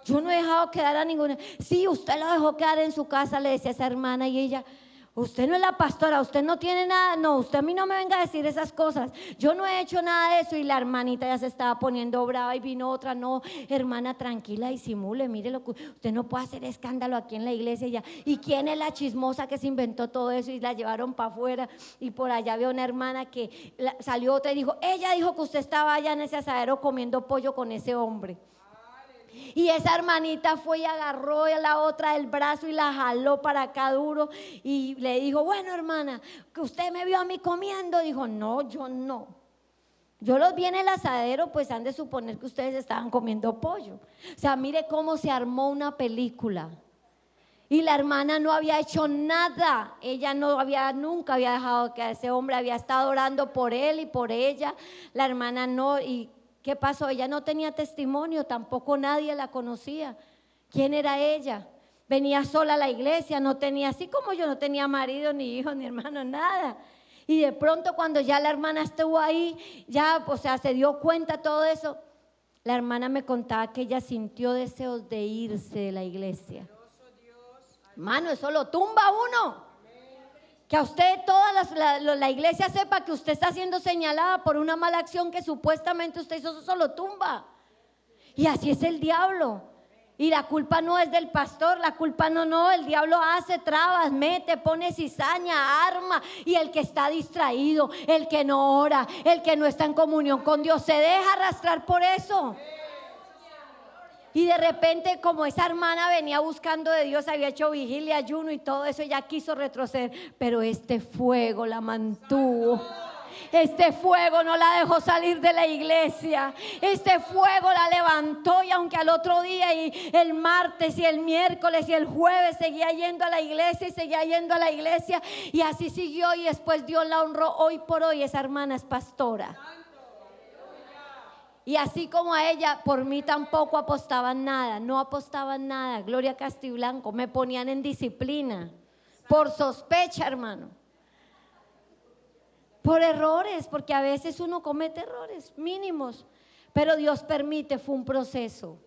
yo no he dejado quedar a ninguna. Sí, usted lo dejó quedar en su casa, le decía esa hermana. Y ella: usted no es la pastora, usted no tiene nada, no, usted a mí no me venga a decir esas cosas, yo no he hecho nada de eso. Y la hermanita ya se estaba poniendo brava, y vino otra: no, hermana, tranquila, disimule, mire lo que usted no puede hacer escándalo aquí en la iglesia. ¿Y quién es la chismosa que se inventó todo eso? Y la llevaron para afuera, y por allá había una hermana que salió otra y dijo: ella dijo que usted estaba allá en ese asadero comiendo pollo con ese hombre. Y esa hermanita fue y agarró a la otra del brazo y la jaló para acá duro, y le dijo: bueno hermana, que usted me vio a mí comiendo. Dijo: no, yo no, yo los vi en el asadero, pues han de suponer que ustedes estaban comiendo pollo. O sea, mire cómo se armó una película. Y la hermana no había hecho nada, ella nunca había dejado que ese hombre, había estado orando por él y por ella. La hermana no. ¿Y qué pasó? Ella no tenía testimonio, tampoco nadie la conocía. ¿Quién era ella? Venía sola a la iglesia, no tenía, así como yo, no tenía marido, ni hijo, ni hermano, nada. Y de pronto, cuando ya la hermana estuvo ahí, ya, o sea, se dio cuenta de todo eso, la hermana me contaba que ella sintió deseos de irse de la iglesia. Hermano, eso lo tumba a uno. Que a usted la iglesia sepa que usted está siendo señalada por una mala acción que supuestamente usted hizo, eso lo tumba. Y así es el diablo. Y la culpa no es del pastor, la culpa no, el diablo hace trabas, mete, pone cizaña, arma. Y el que está distraído, el que no ora, el que no está en comunión con Dios, se deja arrastrar por eso. Y de repente, como esa hermana venía buscando de Dios, había hecho vigilia, ayuno y todo eso, ella quiso retroceder, pero este fuego la mantuvo. Este fuego no la dejó salir de la iglesia. Este fuego la levantó, y aunque al otro día y el martes y el miércoles y el jueves seguía yendo a la iglesia y seguía yendo a la iglesia, y así siguió, y después Dios la honró. Hoy por hoy esa hermana es pastora. Y así como a ella, por mí tampoco apostaban nada, no apostaban nada. Gloria Castiblanco, me ponían en disciplina por sospecha, hermano, por errores, porque a veces uno comete errores mínimos, pero Dios permite, fue un proceso.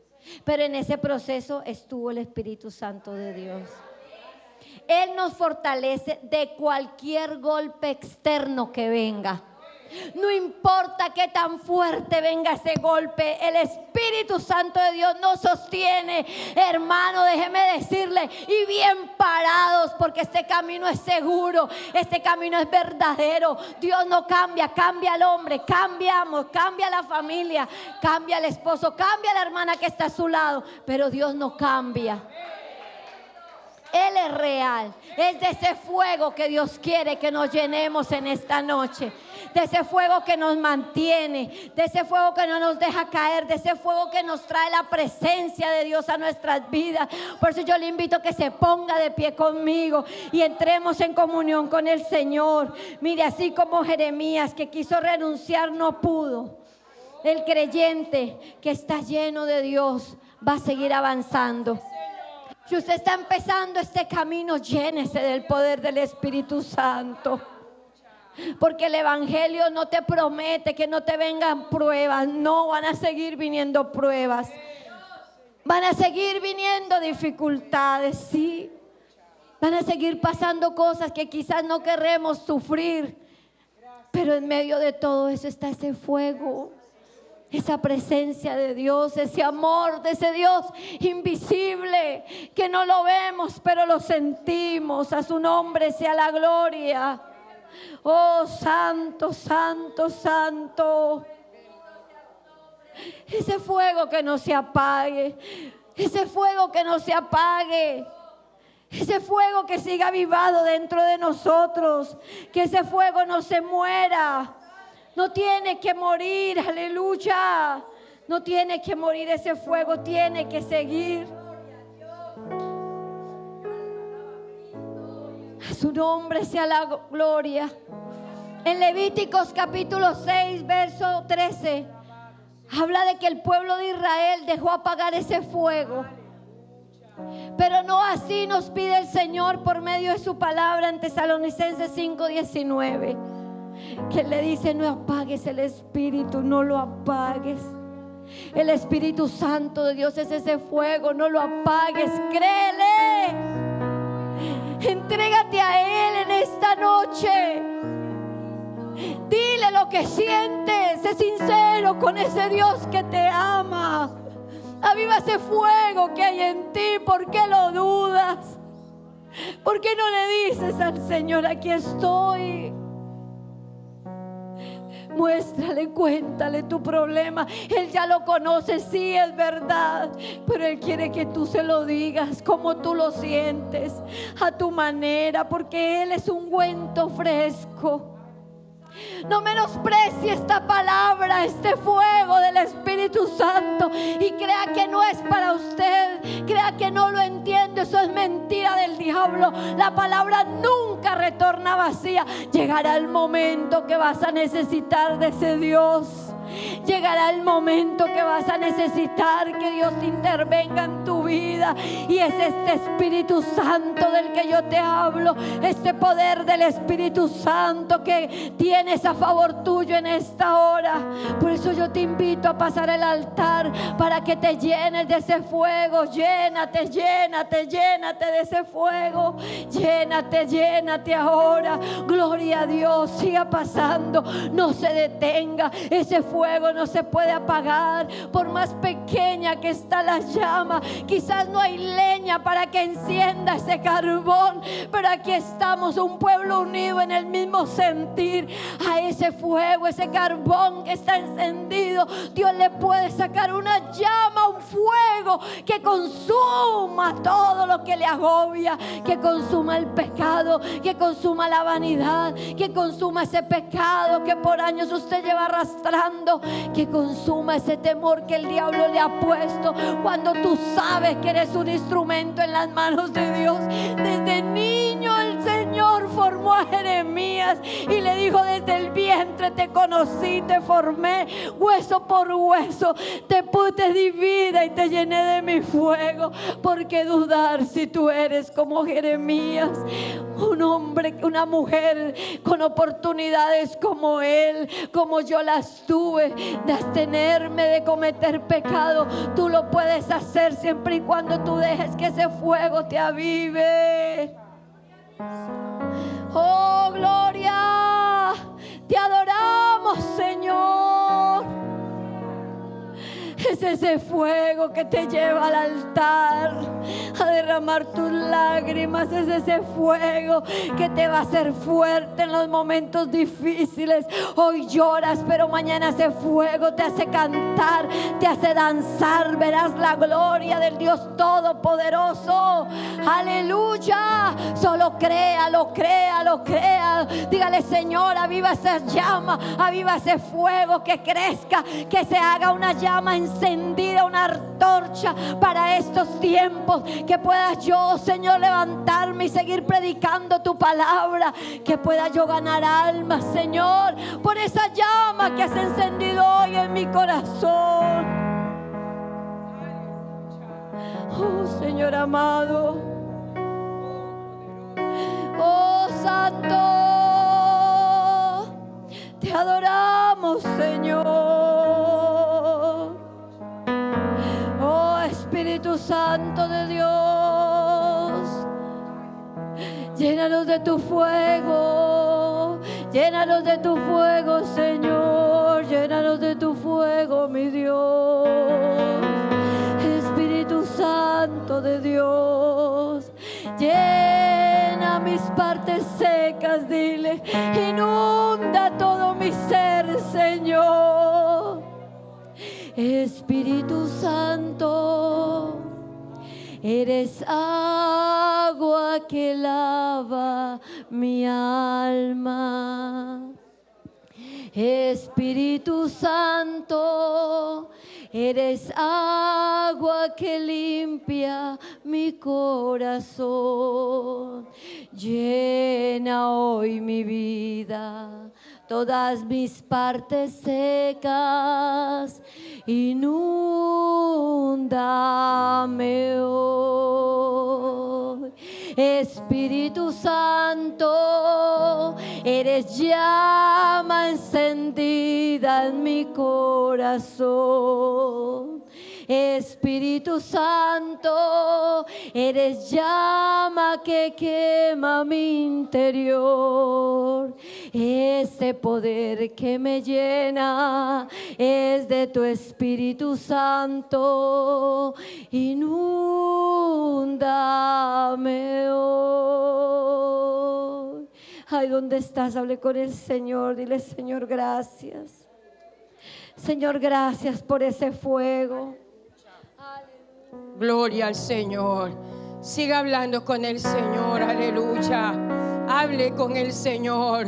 Pero en ese proceso estuvo el Espíritu Santo de Dios. Él nos fortalece de cualquier golpe externo que venga. No importa qué tan fuerte venga ese golpe, el Espíritu Santo de Dios nos sostiene, hermano, déjeme decirle, y bien parados, porque este camino es seguro, este camino es verdadero. Dios no cambia, cambia al hombre, cambiamos, cambia la familia, cambia el esposo, cambia la hermana que está a su lado, pero Dios no cambia. Él es real. Es de ese fuego que Dios quiere que nos llenemos en esta noche. De ese fuego que nos mantiene. De ese fuego que no nos deja caer. De ese fuego que nos trae la presencia de Dios a nuestras vidas. Por eso yo le invito a que se ponga de pie conmigo y entremos en comunión con el Señor. Mire, así como Jeremías, que quiso renunciar, no pudo. El creyente que está lleno de Dios va a seguir avanzando. Si usted está empezando este camino, llénese del poder del Espíritu Santo. Porque el Evangelio no te promete que no te vengan pruebas. No, van a seguir viniendo pruebas. Van a seguir viniendo dificultades, sí. Van a seguir pasando cosas que quizás no queremos sufrir. Pero en medio de todo eso está ese fuego. Esa presencia de Dios, ese amor de ese Dios invisible que no lo vemos pero lo sentimos. A su nombre sea la gloria. Oh, santo, santo, santo. Ese fuego que no se apague. Ese fuego que no se apague. Ese fuego que siga avivado dentro de nosotros. Que ese fuego no se muera. No tiene que morir, aleluya. No tiene que morir ese fuego, tiene que seguir. A su nombre sea la gloria. En Levíticos capítulo 6, verso 13, habla de que el pueblo de Israel dejó apagar ese fuego. Pero no así nos pide el Señor por medio de su palabra en Tesalonicenses 5:19. Que le dice: no apagues el Espíritu, no lo apagues. El Espíritu Santo de Dios es ese fuego, no lo apagues, créele. Entrégate a Él en esta noche. Dile lo que sientes, sé sincero con ese Dios que te ama. Aviva ese fuego que hay en ti. ¿Por qué lo dudas? ¿Por qué no le dices al Señor: aquí estoy? Muéstrale, cuéntale tu problema. Él ya lo conoce, sí, es verdad, pero Él quiere que tú se lo digas como tú lo sientes, a tu manera, porque Él es un ungüento fresco. No menosprecie esta palabra, este fuego del Espíritu Santo, y crea que no es para usted, crea que no lo entiende. Eso es mentira del diablo. La palabra nunca retorna vacía. Llegará el momento que vas a necesitar de ese Dios. Llegará el momento que vas a necesitar que Dios intervenga en tu vida. Y es este Espíritu Santo del que yo te hablo. Este poder del Espíritu Santo que tienes a favor tuyo en esta hora. Por eso yo te invito a pasar el altar para que te llenes de ese fuego. Llénate, llénate, llénate de ese fuego. Llénate, llénate ahora. Gloria a Dios. Siga pasando. No se detenga. Ese fuego no se puede apagar, por más pequeña que está la llama. Quizás no hay leña para que encienda ese carbón, pero aquí estamos, un pueblo unido en el mismo sentir. A ese fuego, ese carbón que está encendido, Dios le puede sacar una llama, un fuego que consuma todo lo que le agobia, que consuma el pecado, que consuma la vanidad, que consuma ese pecado que por años usted lleva arrastrando, que consuma ese temor que el diablo le ha puesto. Cuando tú sabes que eres un instrumento en las manos de Dios. Desde niño el Señor formó a Jeremías y le dijo: desde el vientre te conocí, te formé hueso por hueso, te puse di vida y te llené de mi fuego. ¿Por qué dudar si tú eres como Jeremías? Un hombre, una mujer con oportunidades como él, como yo las tuve, de abstenerme de cometer pecado. Tú lo puedes hacer siempre y cuando tú dejes que ese fuego te avive. Oh, gloria, te adoramos, Es ese fuego que te lleva al altar a derramar tus lágrimas. Es ese fuego que te va a hacer fuerte en los momentos difíciles. Hoy lloras, pero mañana ese fuego te hace cantar, te hace danzar. Verás la gloria del Dios Todopoderoso. Aleluya. Solo créalo, créalo, créalo. Dígale: Señor, aviva esa llama, aviva ese fuego, que crezca, que se haga una llama encendida, una antorcha para estos tiempos. Que pueda yo, Señor, levantarme y seguir predicando tu palabra. Que pueda yo ganar almas, Señor, por esa llama que has encendido hoy en mi corazón. Oh, Señor amado. Oh, Santo, te adoramos, Señor. Oh, Espíritu Santo de Dios, llénanos de tu fuego, llénanos de tu fuego, Señor, llénanos de tu fuego, mi Dios. Espíritu Santo de Dios, llena mis partes secas, dile, inunda todo mi ser, Señor. Espíritu Santo, eres agua que lava mi alma. Espíritu Santo, eres agua que limpia mi corazón. Llena hoy mi vida, todas mis partes secas, inúndame hoy. Espíritu Santo, eres llama encendida en mi corazón. Espíritu Santo, eres llama que quema mi interior. Ese poder que me llena es de tu Espíritu Santo. Inúndame hoy. Ay, ¿dónde estás? Hable con el Señor. Dile: Señor, gracias. Señor, gracias por ese fuego. Gloria al Señor. Siga hablando con el Señor. Aleluya. Hable con el Señor.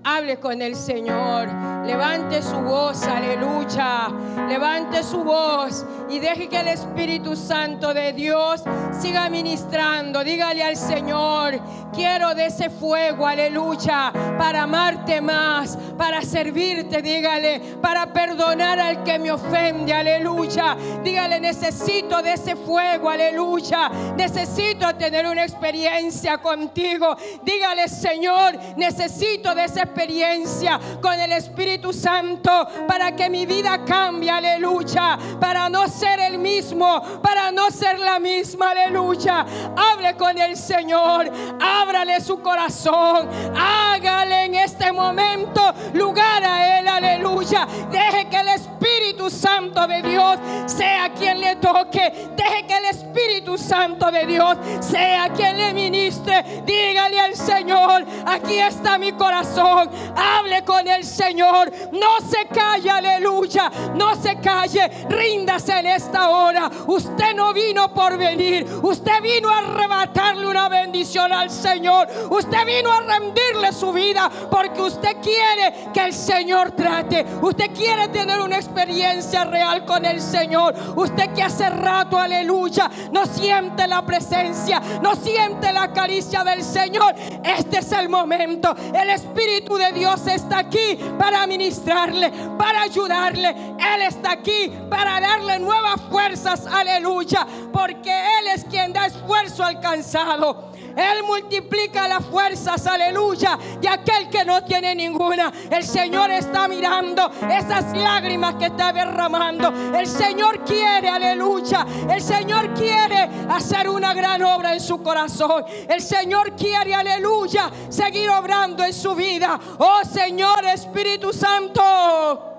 Hable con el Señor. Levante su voz. Aleluya. Levante su voz y deje que el Espíritu Santo de Dios siga ministrando. Dígale al Señor: quiero de ese fuego, aleluya, para amarte más, para servirte. Dígale: para perdonar al que me ofende, aleluya. Dígale: necesito de ese fuego, aleluya. Necesito tener una experiencia contigo. Dígale: Señor, necesito de esa experiencia con el Espíritu Santo para que mi vida cambie, aleluya, para no ser el mismo, para no ser la misma, aleluya. Hable con el Señor, ábrale su corazón, hágale en este momento lugar a Él, aleluya. Deje que el Espíritu Santo de Dios sea quien le toque, deje que el Espíritu Santo de Dios sea quien le ministre. Dígale al Señor: aquí está mi corazón. Hable con el Señor, no se calle, aleluya, no se calle, ríndase en esta hora. Usted no vino por venir, usted vino a arrebatarle una bendición al Señor. Usted vino a rendirle su vida porque usted quiere que el Señor trate. Usted quiere tener una experiencia real con el Señor. Usted que hace rato, aleluya, no siente la presencia, no siente la caricia del Señor. Este es el momento. El Espíritu de Dios está aquí para ministrarle, para ayudarle. Él está aquí para darle nuevas fuerzas, aleluya, porque Él es quien da esfuerzo al cansado. Él multiplica las fuerzas, aleluya, de aquel que no tiene ninguna. El Señor está mirando esas lágrimas que está derramando. El Señor quiere, aleluya, el Señor quiere hacer una gran obra en su corazón. El Señor quiere, aleluya, seguir obrando en su vida. Oh Señor Espíritu Santo,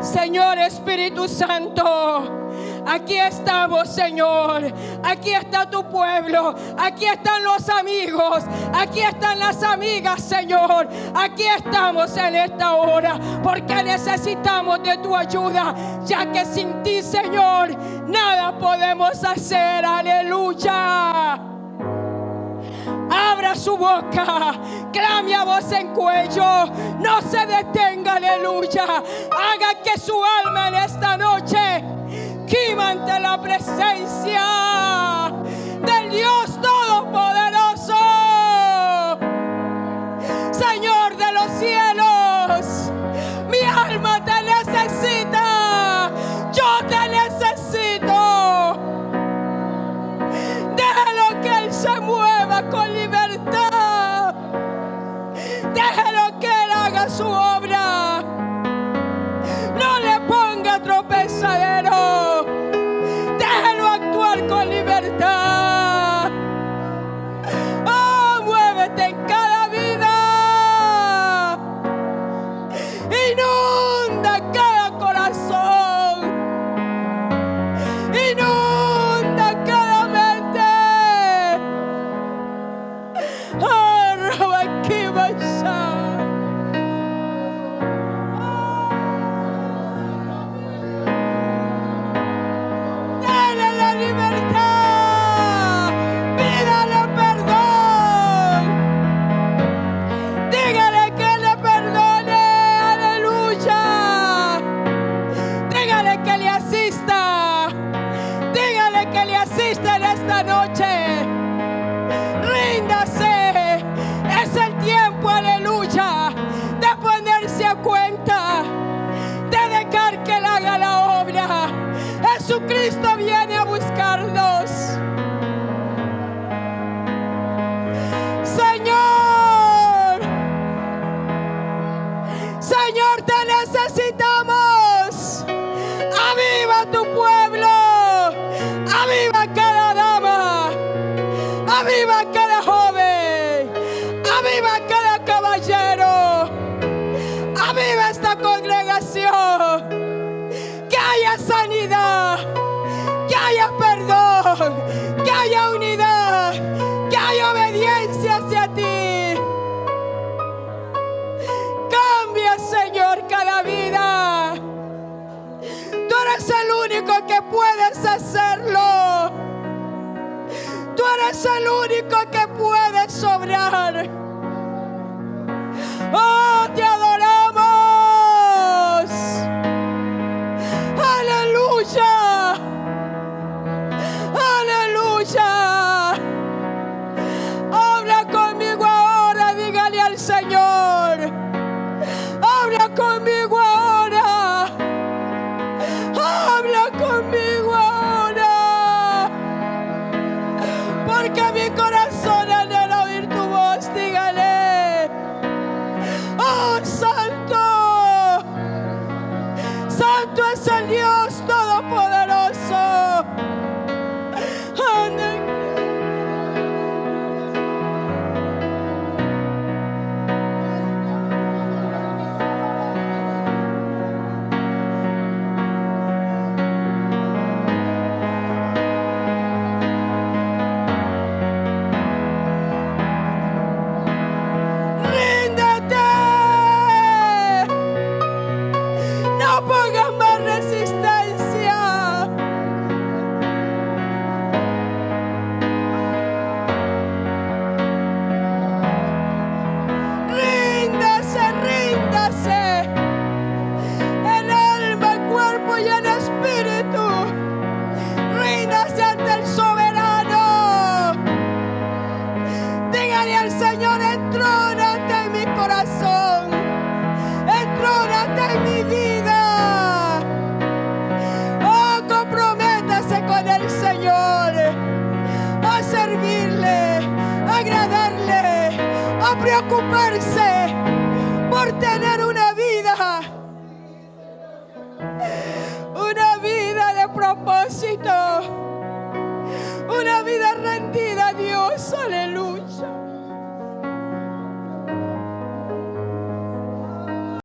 Señor Espíritu Santo, aquí estamos, Señor. Aquí está tu pueblo. Aquí están los amigos. Aquí están las amigas, Señor. Aquí estamos en esta hora porque necesitamos de tu ayuda, ya que sin ti, Señor, nada podemos hacer. Aleluya. Abra su boca, clame a voz en cuello, no se detenga, aleluya. Haga que su alma en esta noche quiva ante la presencia del Dios Todopoderoso. Señor de los cielos, mi alma te necesita, yo te necesito. Déjalo que Él se mueva con libertad. Déjalo que Él haga su obra. No le ponga tropezadero. Déjalo actuar con libertad. Oh, muévete en cada vida. Inunda cada corazón. Inunda cada mente. Oh, roba aquí, vaya. Dale la libertad. Pídale perdón. Dígale que le perdone. Aleluya. Dígale que le asista. Dígale que le asista en esta noche. Ríndase. Es el tiempo, aleluya, de ponerse a cuenta, de dejar que Él haga la obra. Jesucristo viene a buscarnos. Señor, Señor, te necesitamos. Aviva tu pueblo. Aviva cada dama. Aviva cada joven. Aviva cada caballero. Aviva esta congregación. Que haya sanidad. Que haya perdón. Que haya unidad. Que haya obediencia hacia ti. Cambia, Señor, cada vida. Tú eres el único que puedes hacerlo. Tú eres el único que puedes obrar. Oh, te adoramos. Aleluya. Aleluya. Habla conmigo ahora, dígale al Señor. Habla conmigo ahora. Habla conmigo ahora. Porque mi corazón anhela oír tu voz, dígale. Oh, santo. Santo es el Dios Todopoderoso. Amén. Ríndete. No pongas más resistencia. Ríndase, ríndase. En alma, en cuerpo y en espíritu. Ríndase ante el soberano. Dígale al Señor, entrónate en mi corazón. Entrónate en mi vida. Oh, comprométase con el Señor a servirle, a agradarle, a preocuparse por tener una vida de propósito.